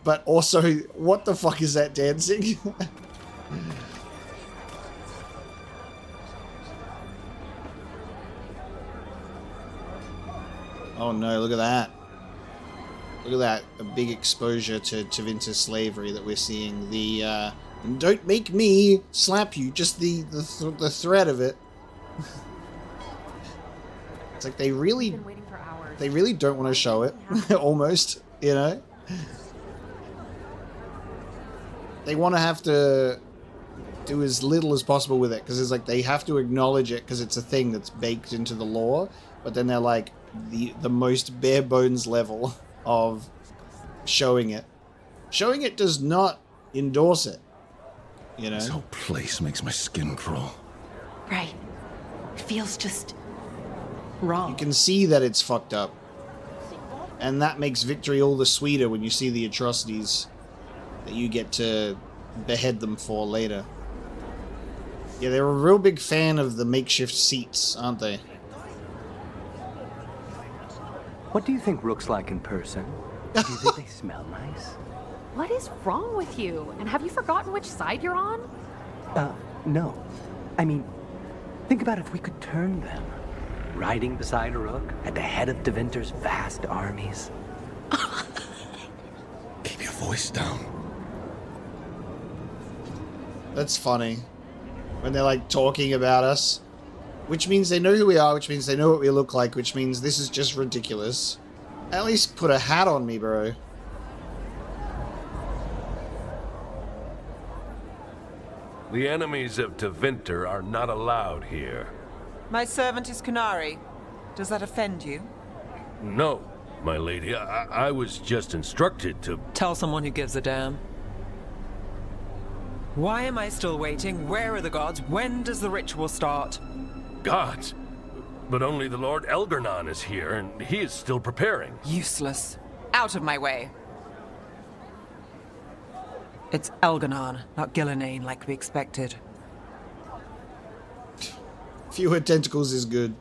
But also, what the fuck is that dancing? Oh no, look at that. Look at that, a big exposure to Tevinter slavery that we're seeing. The, don't make me slap you, just the threat of it. It's like they really don't want to show it, almost, you know? They want to have to do as little as possible with it, because it's like they have to acknowledge it because it's a thing that's baked into the lore, but then they're like, the most bare bones level of showing it. Showing it does not endorse it, you know? This whole place makes my skin crawl. Right. It feels just wrong. You can see that it's fucked up. And that makes victory all the sweeter when you see the atrocities that you get to behead them for later. Yeah, they're a real big fan of the makeshift seats, aren't they? What do you think Rook's like in person? Do you think they smell nice? What is wrong with you? And have you forgotten which side you're on? No. I mean, think about if we could turn them. Riding beside a Rook at the head of Tevinter's vast armies. Keep your voice down. That's funny. When they're like talking about us. Which means they know who we are, which means they know what we look like, which means this is just ridiculous. At least put a hat on me, bro. The enemies of Tevinter are not allowed here. My servant is Kunari. Does that offend you? No, my lady. I was just instructed to... Tell someone who gives a damn. Why am I still waiting? Where are the gods? When does the ritual start? Gods? But only the Lord Elgarnon is here, and he is still preparing. Useless. Out of my way. It's Elgarnon, not Gillenane like we expected. Fewer tentacles is good.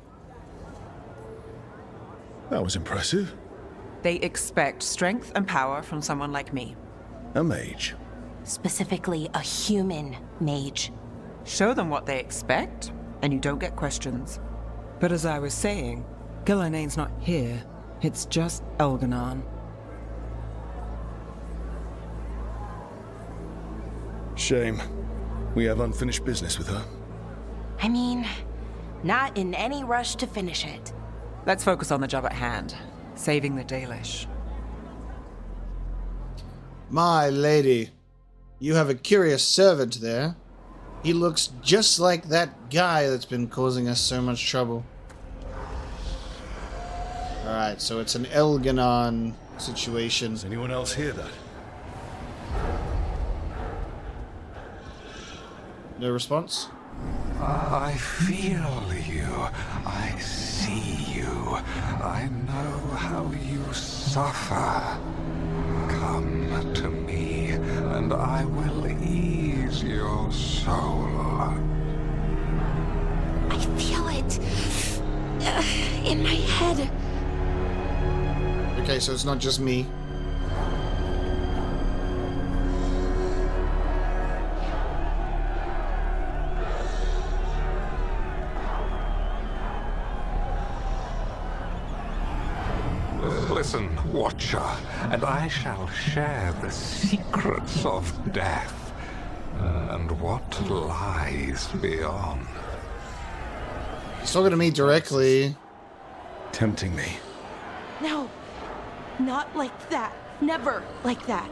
That was impressive. They expect strength and power from someone like me. A mage. Specifically, a human mage. Show them what they expect, and you don't get questions. But as I was saying, Gillenane's not here. It's just Elgarnon. Shame. We have unfinished business with her. I mean, not in any rush to finish it. Let's focus on the job at hand. Saving the Dalish. My lady, you have a curious servant there. He looks just like that guy that's been causing us so much trouble. Alright, so it's an Elgarnon situation. Does anyone else hear that? No response? I feel you. I see you. I know how you suffer. Come to me, and I will ease your soul. I feel it in my head. Okay, so it's not just me. Listen, Watcher, and I shall share the secrets of death and what lies beyond. He's talking to me directly. Tempting me. No, not like that. Never like that.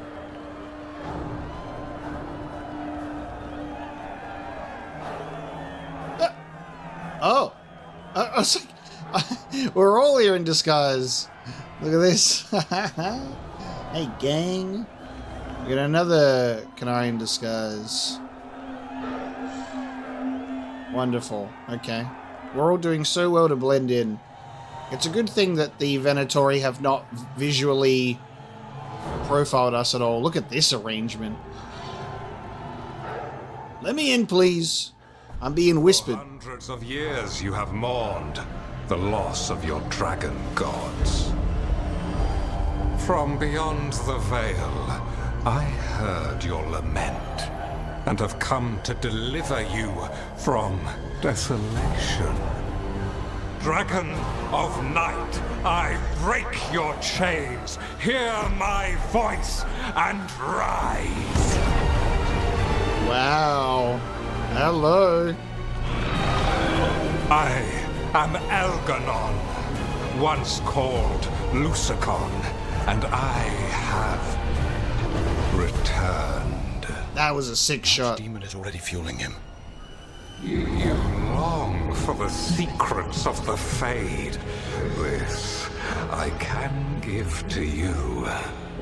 Oh. I was like, we're all here in disguise. Look at this. Hey, gang. We got another Canary in disguise. Wonderful. Okay. We're all doing so well to blend in. It's a good thing that the Venatori have not visually profiled us at all. Look at this arrangement. Let me in, please. I'm being whispered. For hundreds of years you have mourned the loss of your dragon gods. From beyond the veil, I heard your lament and have come to deliver you from desolation. Dragon of night, I break your chains. Hear my voice and rise. Wow. Hello. I am Elgarnon, once called Lucicon, and I have returned. That was a sick shot. The demon is already fueling him. You long for the secrets of the Fade. This I can give to you.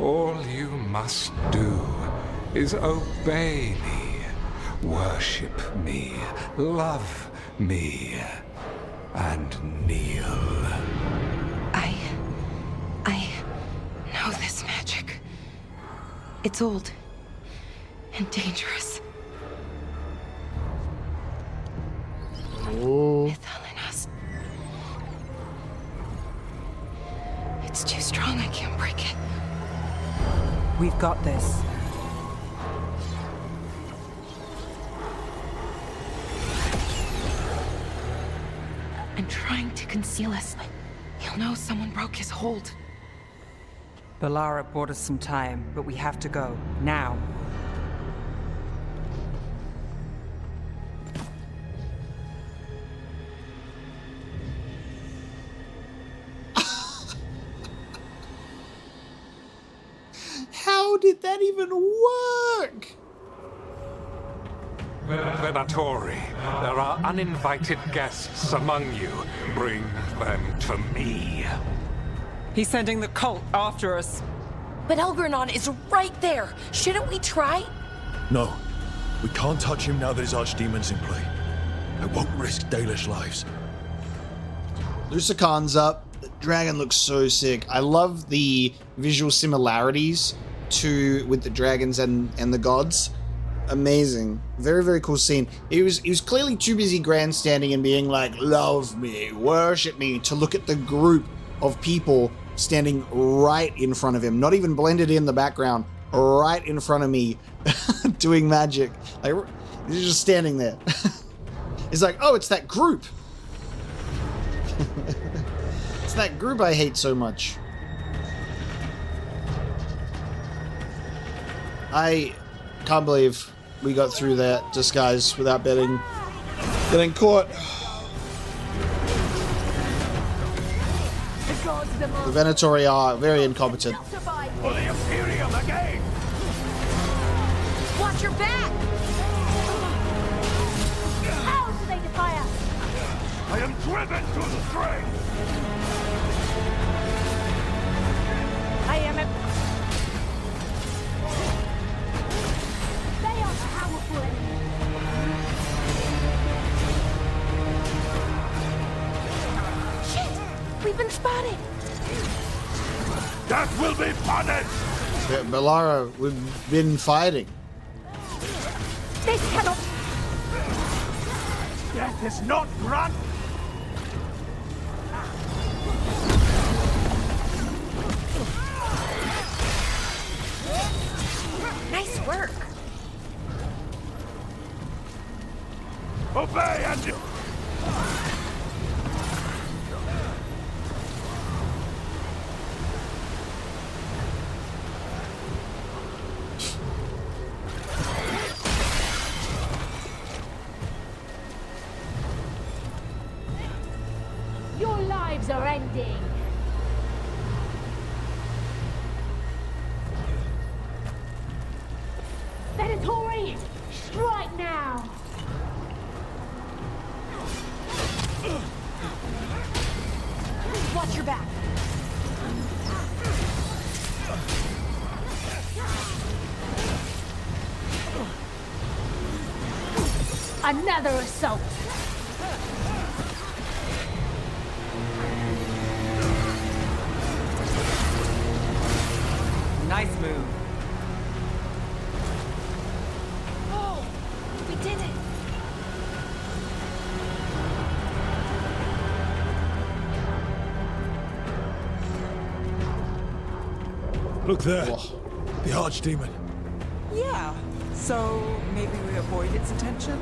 All you must do is obey me, worship me, love me, and kneel. I know this magic. It's old and dangerous. Oh. Mythalinas. It's too strong, I can't break it. We've got this. I'm trying to conceal us. He'll know someone broke his hold. Balara bought us some time, but we have to go. Now. How did that even work? Venatori, there are uninvited guests among you. Bring them to me. He's sending the cult after us. But Elgarnon is right there. Shouldn't we try? No. We can't touch him now that his archdemon's in play. I won't risk Dalish lives. Lucican's up. The dragon looks so sick. I love the visual similarities with the dragons and the gods. Amazing. Very, very cool scene. He was clearly too busy grandstanding and being like, love me, worship me, to look at the group of people standing right in front of him, not even blended in the background, right in front of me, doing magic. Like, he's just standing there. He's like, oh, it's that group. It's that group I hate so much. I can't believe we got through that disguise without getting caught. The Venatori are very incompetent. For the Imperium again! Watch your back! How do they defy us? I am driven to strength! I am a... They are powerful enemies. Shit! We've been spotted! That will be punished! Belara, we've been fighting. This cannot... Death is not run! Nice work. Obey and... Your lives are ending. Venatori, strike now! Watch your back. Another assault. Nice move. Oh, we did it. Look there. The archdemon. Yeah. So maybe we avoid its attention?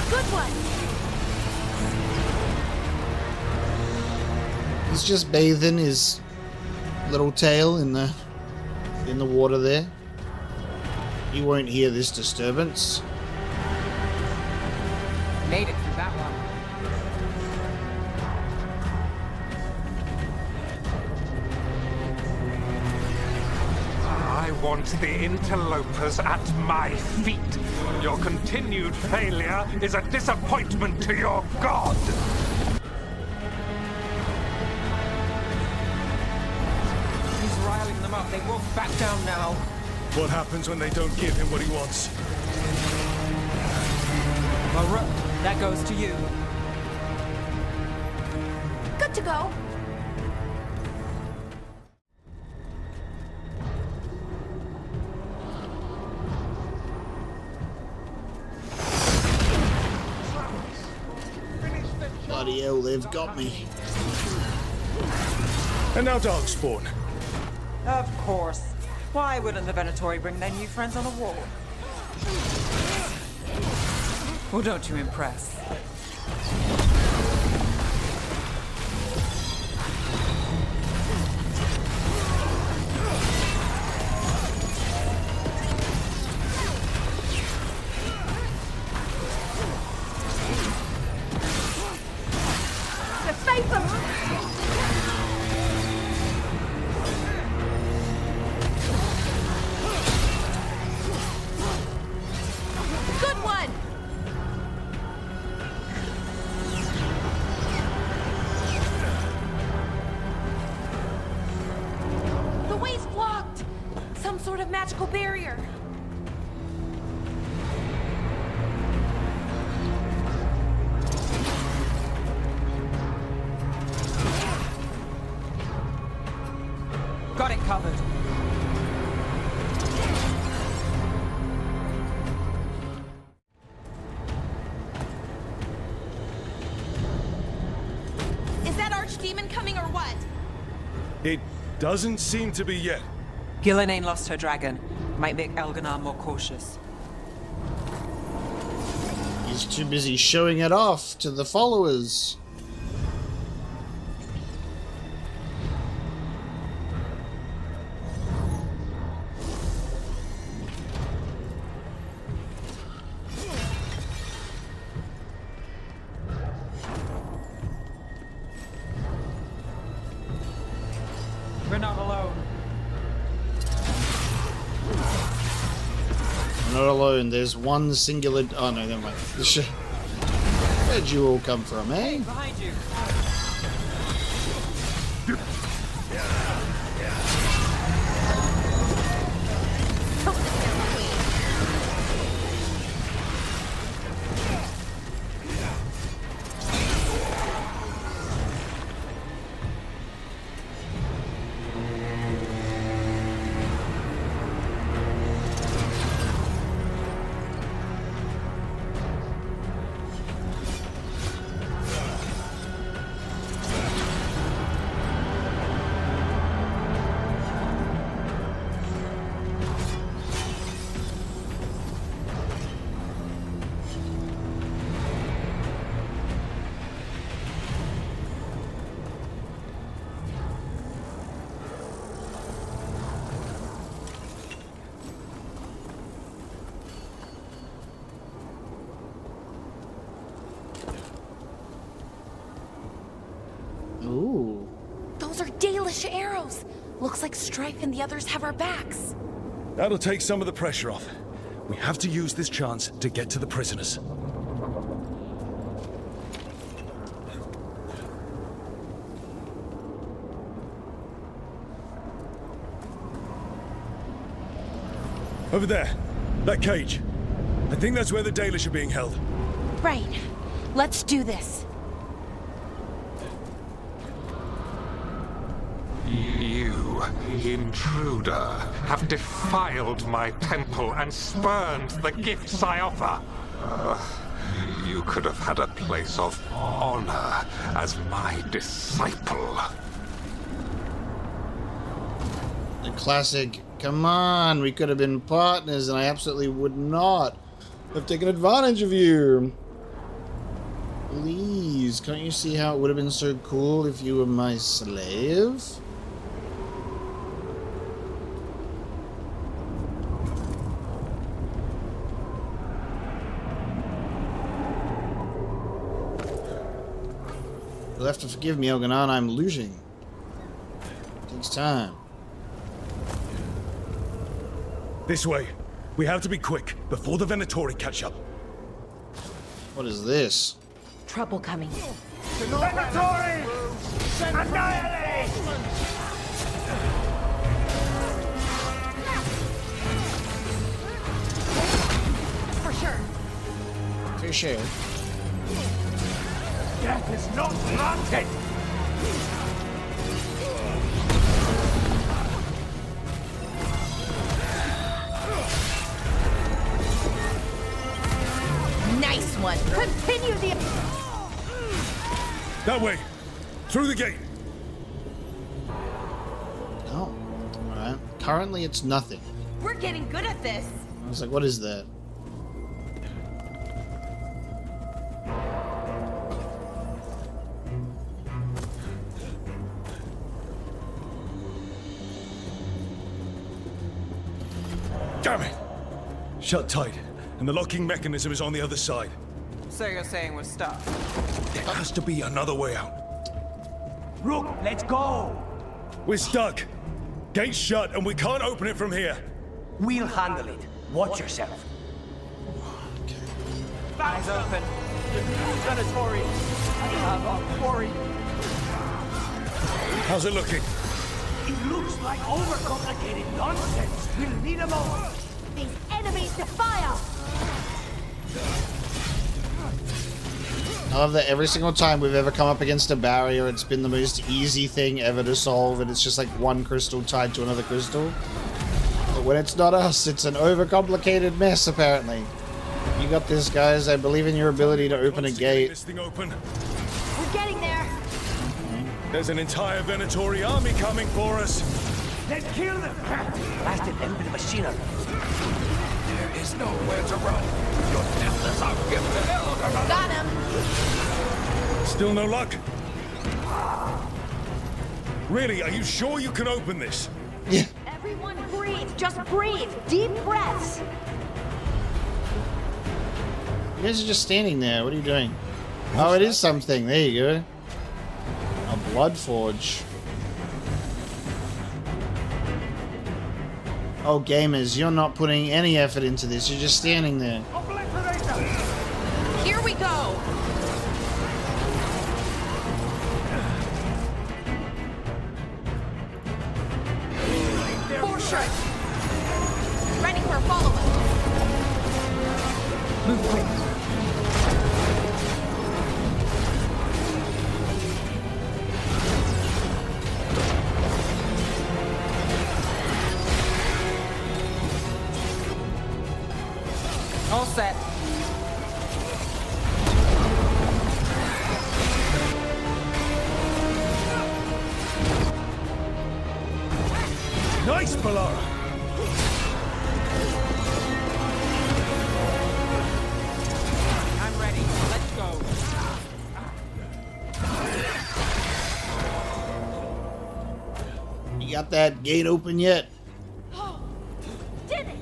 Good one. He's just bathing his little tail in the water there. He won't hear this disturbance. Made it through that one. I want the interlopers at my feet. Your continued failure is a disappointment to your god. He's riling them up. They won't back down now. What happens when they don't give him what he wants? Well, that goes to you. Good to go. Bloody hell, they've got me. And now Darkspawn. Of course. Why wouldn't the Venatori bring their new friends on a walk? Well, don't you impress? The faithful. magical barrier. Got it covered. Is that archdemon coming or what? It doesn't seem to be yet. Gillenane lost her dragon. Might make Elganar more cautious. He's too busy showing it off to the followers. We're not alone. We're not alone. There's one singular. Oh no, never mind. Where'd you all come from, eh? Behind you. Ooh. Those are Dalish arrows. Looks like Strife and the others have our backs. That'll take some of the pressure off. We have to use this chance to get to the prisoners. Over there. That cage. I think that's where the Dalish are being held. Right. Let's do this. You, intruder, have defiled my temple and spurned the gifts I offer. You could have had a place of honor as my disciple. The classic, come on, we could have been partners and I absolutely would not have taken advantage of you. Please, can't you see how it would have been so cool if you were my slave? You'll have to forgive me, Elganar, I'm losing. It takes time. This way. We have to be quick before the Venatori catch up. What is this? Trouble coming. Venatori! Annihilate! For sure. For sure. Death is not granted! Nice one. Continue the... That way. Through the gate. Oh. Alright. Currently it's nothing. We're getting good at this. I was like, what is that? Damn it! Shut tight, and the locking mechanism is on the other side. So you're saying we're stuck? There has to be another way out. Rook, let's go! We're stuck. Gate's shut, and we can't open it from here. We'll handle it. Watch yourself. Eyes open. Venatori! I have a quarry. How's it looking? It looks like overcomplicated nonsense. We'll need a moment. These enemies defy us. I love that every single time we've ever come up against a barrier, it's been the most easy thing ever to solve, and it's just like one crystal tied to another crystal. But when it's not us, it's an overcomplicated mess, apparently. You got this, guys. I believe in your ability to open a gate. This thing open. We're getting there. There's an entire Venatori army coming for us. Let's kill them. Blasted empty machinery. There is nowhere to run. Your deathless are gifted Elderman. Got him. Still no luck? Really, are you sure you can open this? Yeah. Everyone breathe. Just breathe. Deep breaths. You guys are just standing there. What are you doing? Oh, it is something. There you go. A blood forge. Oh, gamers, you're not putting any effort into this. You're just standing there. Here we go. Foreshred. Ready for follow-up. Move quick. All set. Nice, Balara. I'm ready. Let's go. You got that gate open yet? Did it.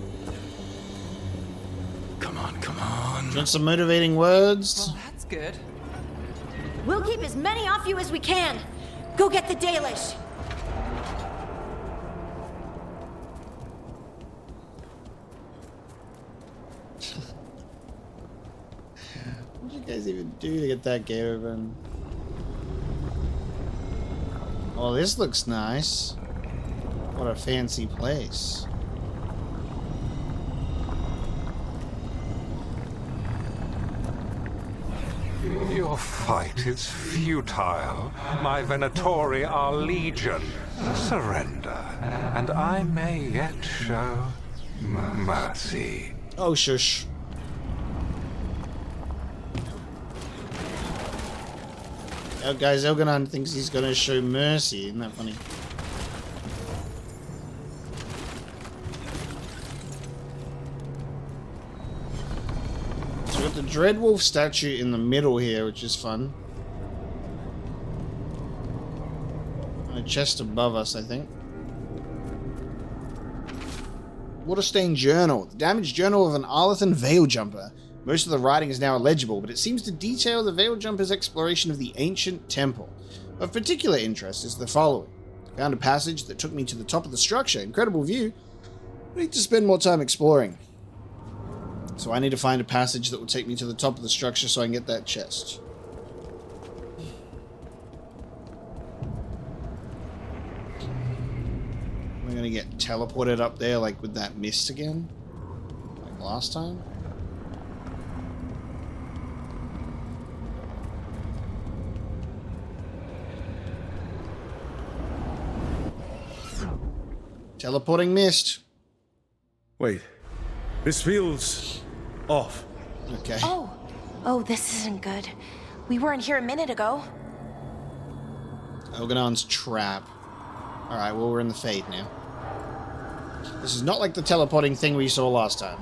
Come on, come on. Want some motivating words? Well, that's good. We'll keep as many off you as we can. Go get the Dalish. What did you guys even do to get that gate open? Oh, this looks nice. What a fancy place. Your fight is futile. My Venatori are legion. Surrender, and I may yet show mercy. Oh, shush. Oh, guys, Elganon thinks he's gonna show mercy. Isn't that funny? So we got the Dreadwolf statue in the middle here, which is fun. And a chest above us, I think. Waterstained Journal. The damaged journal of an Arlathan Veil Jumper. Most of the writing is now illegible, but it seems to detail the Veil Jumper's exploration of the ancient temple. Of particular interest is the following. I found a passage that took me to the top of the structure. Incredible view. I need to spend more time exploring. So I need to find a passage that will take me to the top of the structure so I can get that chest. We're gonna get teleported up there like with that mist again? Like last time? Teleporting mist. Wait. This feels off. Okay. Oh, this isn't good. We weren't here a minute ago. Elganon's trap. Alright, well, we're in the Fade now. This is not like the teleporting thing we saw last time.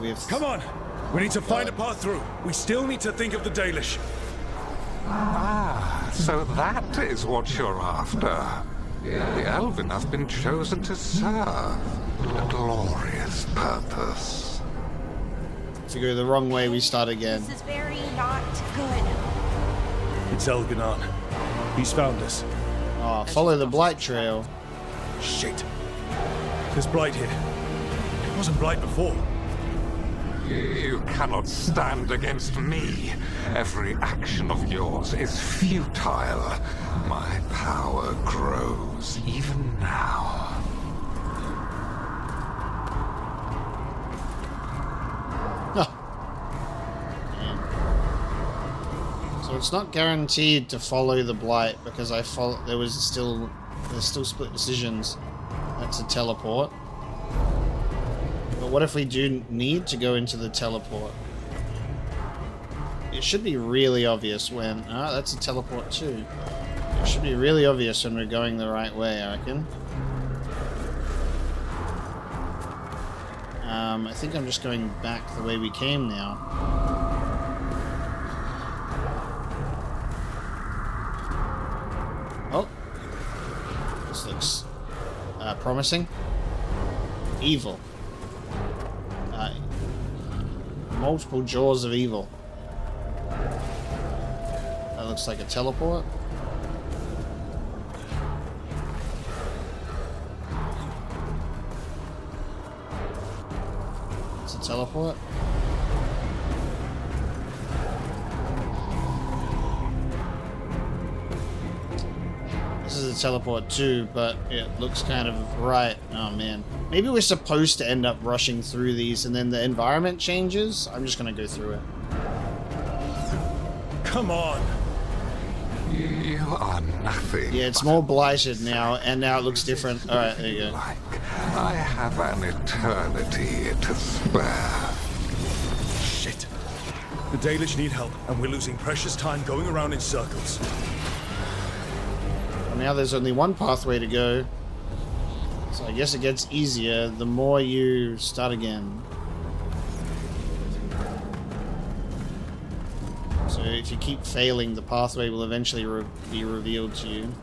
We have... Come on! We need to find a path through. We still need to think of the Dalish. Ah, so that is what you're after. The Elven have been chosen to serve a glorious purpose. If you go the wrong way, we start again. This is very not good. It's Elganon. He's found us. Oh, follow the Blight Trail. Shit. There's Blight here. It wasn't Blight before. You cannot stand against me. Every action of yours is futile. My power grows even now. So it's not guaranteed to follow the blight because there's still split decisions. That's a teleport. But what if we do need to go into the teleport? It should be really obvious when... that's a teleport too. It should be really obvious when we're going the right way, I reckon. I think I'm just going back the way we came now. Oh. This looks promising. Evil. Multiple jaws of evil. That looks like a teleport. It's a teleport. This is a teleport too, but it looks kind of right. Oh man. Maybe we're supposed to end up rushing through these and then the environment changes? I'm just gonna go through it. Come on! You are nothing. Yeah, it's more blighted now, and now it looks different. Alright, there you go. I have an eternity to spare. Shit. The Dalish need help, and we're losing precious time going around in circles. Well, now there's only one pathway to go. So I guess it gets easier the more you start again. So if you keep failing, the pathway will eventually be revealed to you.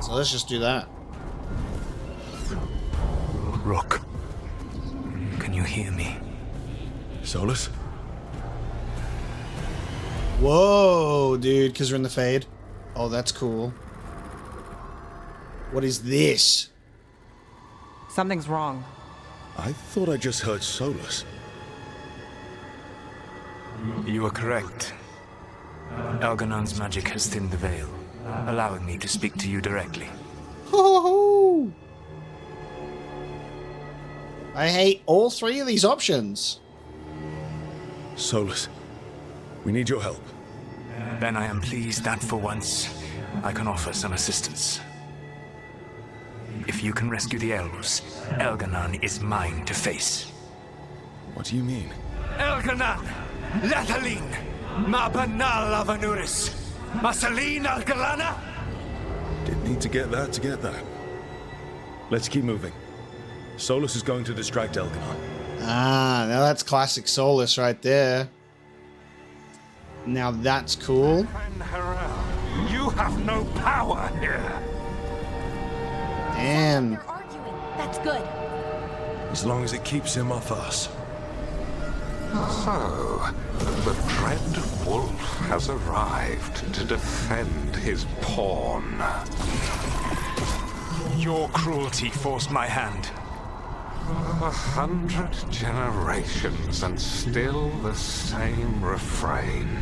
So let's just do that. Rook, can you hear me? Solus? Whoa, dude, because we're in the Fade. Oh, that's cool. What is this? Something's wrong. I thought I just heard Solus. You are correct. Elganon's magic has thinned the veil, allowing me to speak to you directly. Ho-ho-ho! I hate all three of these options. Solus, we need your help. Then I am pleased that for once, I can offer some assistance. If you can rescue the elves, Elganon is mine to face. What do you mean? Elganon! Lathalin! Mabanal Avanuris! Masalin Algalana! Didn't need to get that. Let's keep moving. Solus is going to distract Elganon. Ah, now that's classic Solus right there. Now that's cool. You have no power here. Damn. That's good. As long as it keeps him off us. So, the Dread Wolf has arrived to defend his pawn. Your cruelty forced my hand. 100 generations and still the same refrain.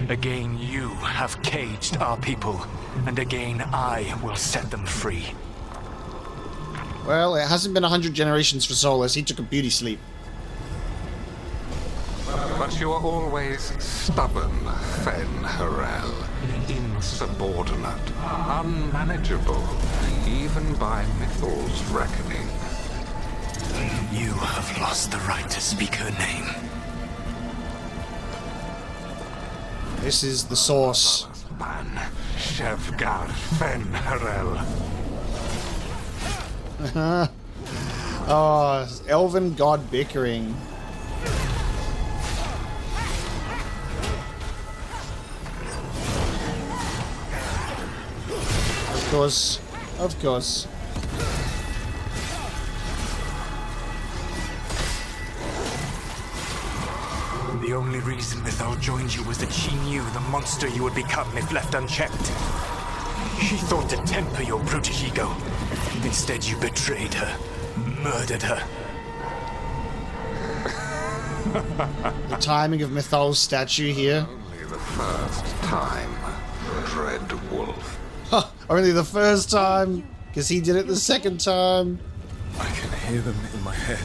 Again you have caged our people, and again I will set them free. Well, it hasn't been 100 generations for Solus. He took a beauty sleep. But you are always stubborn, Fen-Harel. Insubordinate, unmanageable, even by Mythal's reckoning. You have lost the right to speak her name. This is the source. Ban Shevgar Fen-Harel. Oh, elven god bickering. Of course. The only reason Mythal joined you was that she knew the monster you would become if left unchecked. She thought to temper your brutish ego. Instead, you betrayed her, murdered her. The timing of Mythol's statue here. Only the first time, Dread Wolf. Huh, only the first time, because he did it the second time. I can hear them in my head.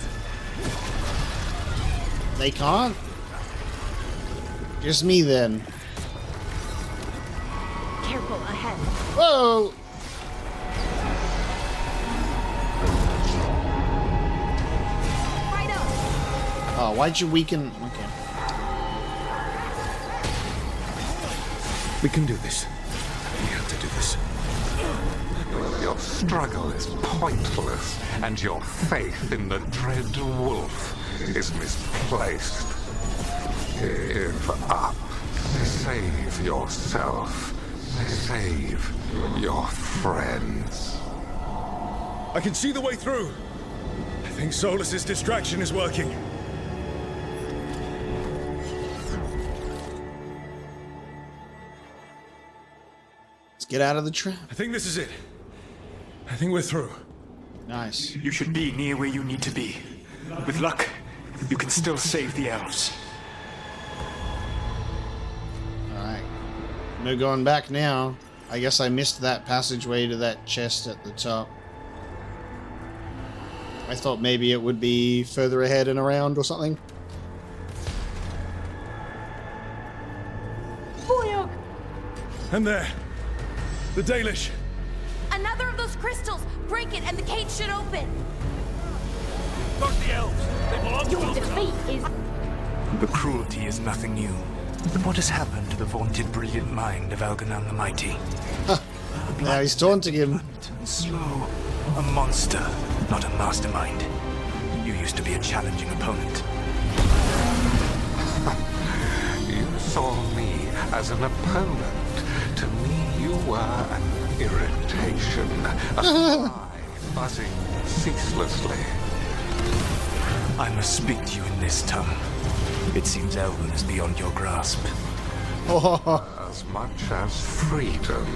They can't? Just me then. Careful ahead. Whoa! Right up. Oh, why'd you weaken? Okay. We can do this. We have to do this. Your struggle is pointless, and your faith in the Dread Wolf is misplaced. Give up. Save yourself. Save your friends. I can see the way through. I think Solus's distraction is working. Let's get out of the trap. I think this is it. I think we're through. Nice. You should be near where you need to be. With luck, you can still save the elves. Alright. No going back now. I guess I missed that passageway to that chest at the top. I thought maybe it would be further ahead and around or something. Boyog! And there. The Dalish. Another of those crystals! Break it and the cage should open! Not the elves. They belong to Your us. defeat is... The cruelty is nothing new. But what has happened to the vaunted brilliant mind of Elganon the Mighty? Now he's taunting him. And slow. A monster, not a mastermind. You used to be a challenging opponent. You saw me as an opponent. To me, you were an irritation. A fly buzzing ceaselessly. I must speak to you in this tongue. It seems Elven is beyond your grasp. As much as freedom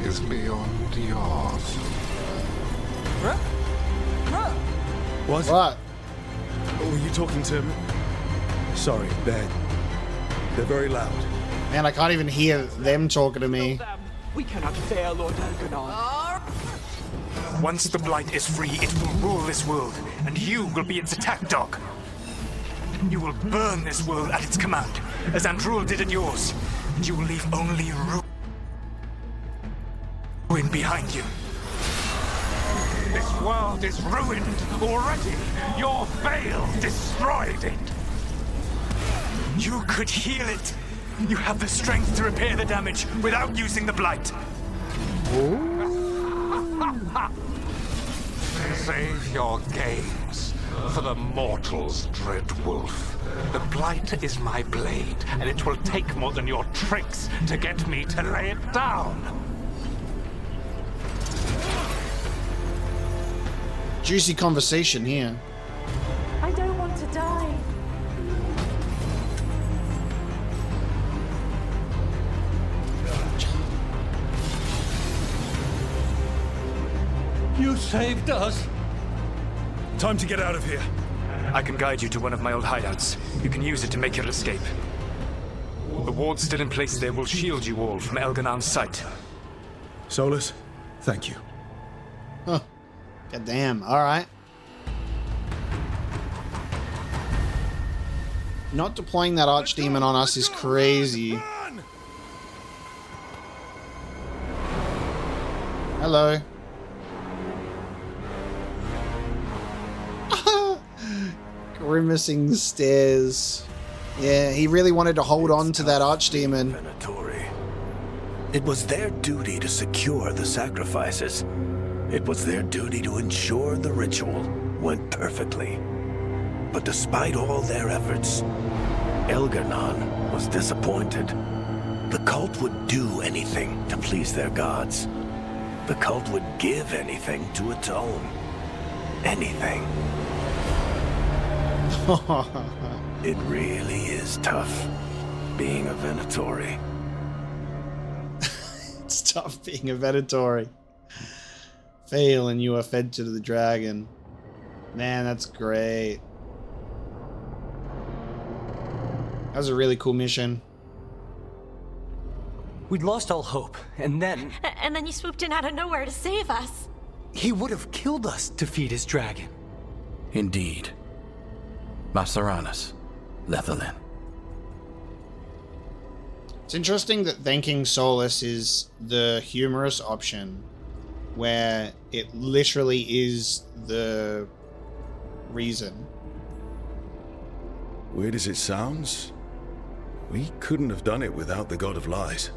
is beyond yours. What? What? Were you talking to me? Sorry, they're very loud. Man, I can't even hear them talking to me. We cannot fail Lord Elganon. Once the Blight is free, it will rule this world, and you will be its attack dog. You will burn this world at its command, as Andrul did at yours, and you will leave only ruin behind you. This world is ruined already. Your veil destroyed it. You could heal it. You have the strength to repair the damage without using the Blight. Save your games for the mortals, Dread Wolf. The Blight is my blade, and it will take more than your tricks to get me to lay it down. Juicy conversation here. I don't want to die. You saved us. Time to get out of here. I can guide you to one of my old hideouts. You can use it to make your escape. The wards still in place there will shield you all from Elganon's sight. Solus, thank you. Huh. God damn. Alright. Not deploying that archdemon on us is crazy. Hello. Grimacing stares. Yeah, he really wanted to hold on to that archdemon. It was their duty to secure the sacrifices. It was their duty to ensure the ritual went perfectly. But despite all their efforts, Elganon was disappointed. The cult would do anything to please their gods. The cult would give anything to atone. Anything. It really is tough being a Venatori. It's tough being a Venatori. Fail and you are fed to the dragon. Man, that's great. That was a really cool mission. We'd lost all hope, and then... And then you swooped in out of nowhere to save us. He would have killed us to feed his dragon. Indeed. Masaranas, Lethalin. It's interesting that thanking Solus is the humorous option, where it literally is the reason. Weird as it sounds, we couldn't have done it without the God of Lies.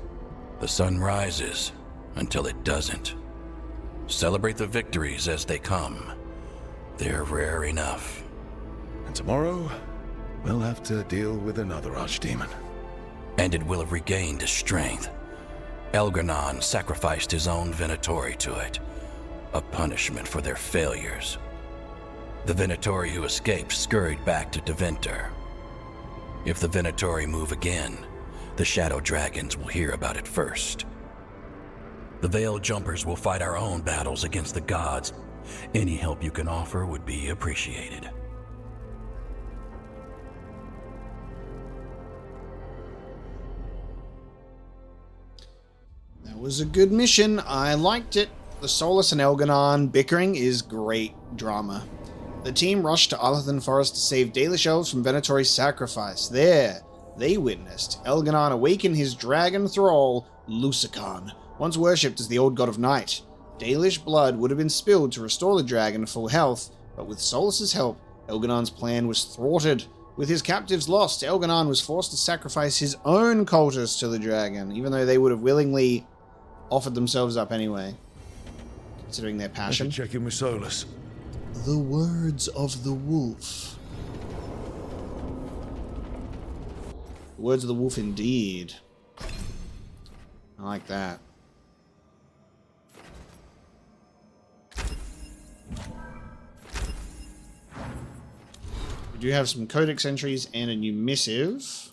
The sun rises until it doesn't. Celebrate the victories as they come. They're rare enough. And tomorrow, we'll have to deal with another archdemon. And it will have regained its strength. Elgar'nan sacrificed his own Venatori to it, a punishment for their failures. The Venatori who escaped scurried back to Deventer. If the Venatori move again, the Shadow Dragons will hear about it first. The Veil Jumpers will fight our own battles against the gods. Any help you can offer would be appreciated. That was a good mission. I liked it. The Solus and Elgar'nan bickering is great drama. The team rushed to Arlathan Forest to save Dalish elves from Venatori's sacrifice. There, they witnessed Elgar'nan awaken his dragon thrall, Lusakhan, once worshipped as the old god of night. Dalish blood would have been spilled to restore the dragon to full health, but with Solus's help, Elgar'nan's plan was thwarted. With his captives lost, Elgar'nan was forced to sacrifice his own cultists to the dragon, even though they would have willingly offered themselves up anyway, considering their passion. I should check in with Solus. The words of the wolf. The words of the wolf indeed. I like that. We do have some codex entries and a new missive.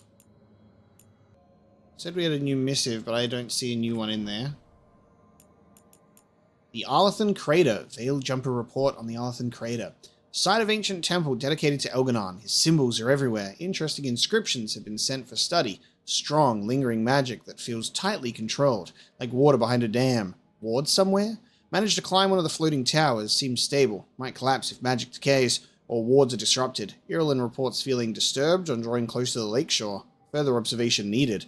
Said we had a new missive, but I don't see a new one in there. The Arlathan Crater. Veil Jumper report on the Arlathan Crater. Site of ancient temple dedicated to Elgar'nan. His symbols are everywhere. Interesting inscriptions have been sent for study. Strong, lingering magic that feels tightly controlled, like water behind a dam. Ward somewhere? Managed to climb one of the floating towers. Seems stable. Might collapse if magic decays, or wards are disrupted. Irelin reports feeling disturbed on drawing close to the lakeshore. Further observation needed.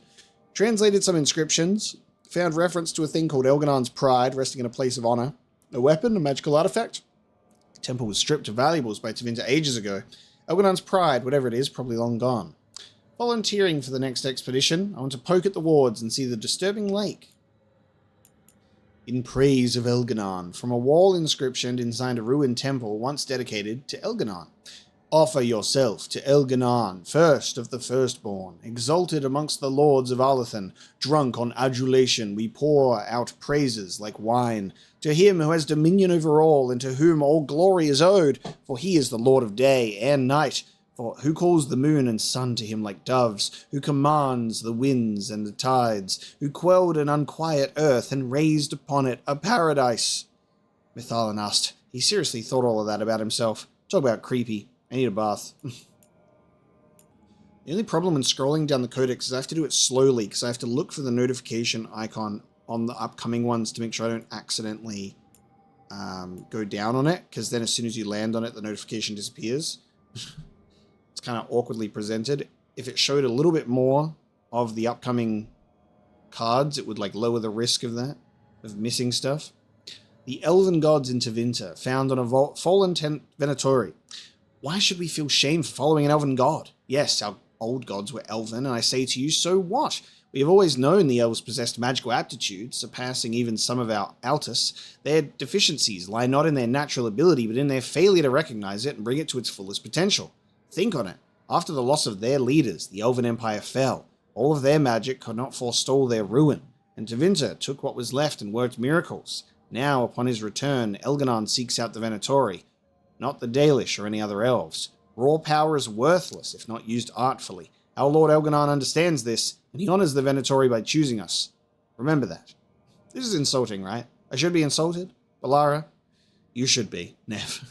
Translated some inscriptions. Found reference to a thing called Elgar'nan's Pride, resting in a place of honor. A weapon, a magical artifact. The temple was stripped of valuables by Tevinter ages ago. Elgar'nan's Pride, whatever it is, probably long gone. Volunteering for the next expedition, I want to poke at the wards and see the disturbing lake. In praise of Elgar'nan, from a wall inscription inside a ruined temple once dedicated to Elgar'nan. Offer yourself to Elgar'nan, first of the firstborn, exalted amongst the lords of Arlathan. Drunk on adulation, we pour out praises like wine to him who has dominion over all, and to whom all glory is owed, for he is the Lord of day and night. For who calls the moon and sun to him like doves, who commands the winds and the tides, who quelled an unquiet earth and raised upon it a paradise. Mithalan asked. He seriously thought all of that about himself. Talk about creepy. I need a bath. The only problem in scrolling down the codex is I have to do it slowly, because I have to look for the notification icon on the upcoming ones to make sure I don't accidentally go down on it, because then as soon as you land on it, the notification disappears. It's kind of awkwardly presented. If it showed a little bit more of the upcoming cards, it would like lower the risk of that, of missing stuff. The Elven Gods in Tevinter, found on a fallen Venatori. Why should we feel shame for following an elven god? Yes, our old gods were elven, and I say to you, so what? We have always known the elves possessed magical aptitudes, surpassing even some of our Altus. Their deficiencies lie not in their natural ability, but in their failure to recognize it and bring it to its fullest potential. Think on it. After the loss of their leaders, the Elven Empire fell. All of their magic could not forestall their ruin, and Tevinter took what was left and worked miracles. Now, upon his return, Elgar'nan seeks out the Venatori, not the Dalish or any other elves. Raw power is worthless if not used artfully. Our Lord Elgar'nan understands this, and he honors the Venatori by choosing us. Remember that. This is insulting, right? I should be insulted? Balara? You should be, Nev.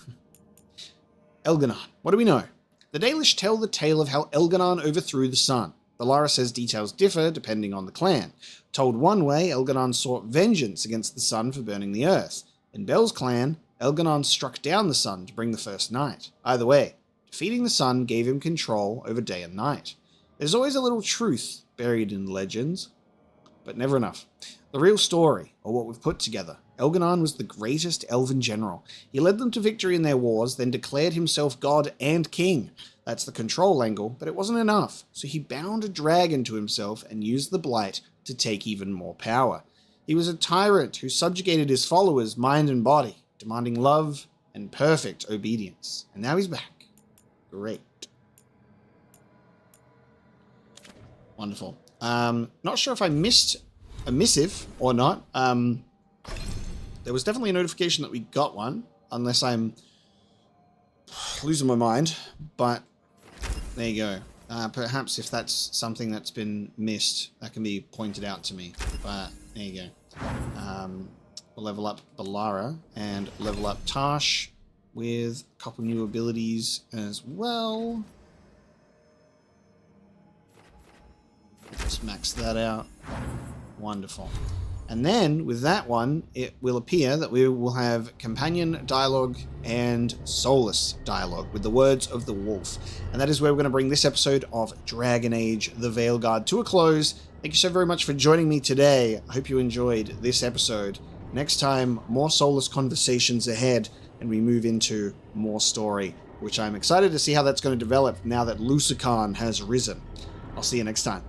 Elgar'nan. What do we know? The Dalish tell the tale of how Elgar'nan overthrew the sun. Bellara says details differ depending on the clan. Told one way, Elganon sought vengeance against the sun for burning the earth. In Bel's clan, Elganon struck down the sun to bring the first night. Either way, defeating the sun gave him control over day and night. There's always a little truth buried in legends, but never enough. The real story, or what we've put together. Elganon was the greatest elven general. He led them to victory in their wars, then declared himself god and king. That's the control angle, but it wasn't enough, so he bound a dragon to himself and used the blight to take even more power. He was a tyrant who subjugated his followers, mind and body, demanding love and perfect obedience. And now he's back. Great. Wonderful. Not sure if I missed a missive or not. There was definitely a notification that we got one, unless I'm losing my mind, but there you go. Perhaps if that's something that's been missed, that can be pointed out to me, but there you go. We'll level up Bellara and level up Tash with a couple new abilities as well. Let's max that out. Wonderful. And then, with that one, it will appear that we will have companion dialogue and soulless dialogue with the words of the wolf. And that is where we're going to bring this episode of Dragon Age the Veilguard to a close. Thank you so very much for joining me today. I hope you enjoyed this episode. Next time, more soulless conversations ahead, and we move into more story, which I'm excited to see how that's going to develop now that Lucican has risen. I'll see you next time.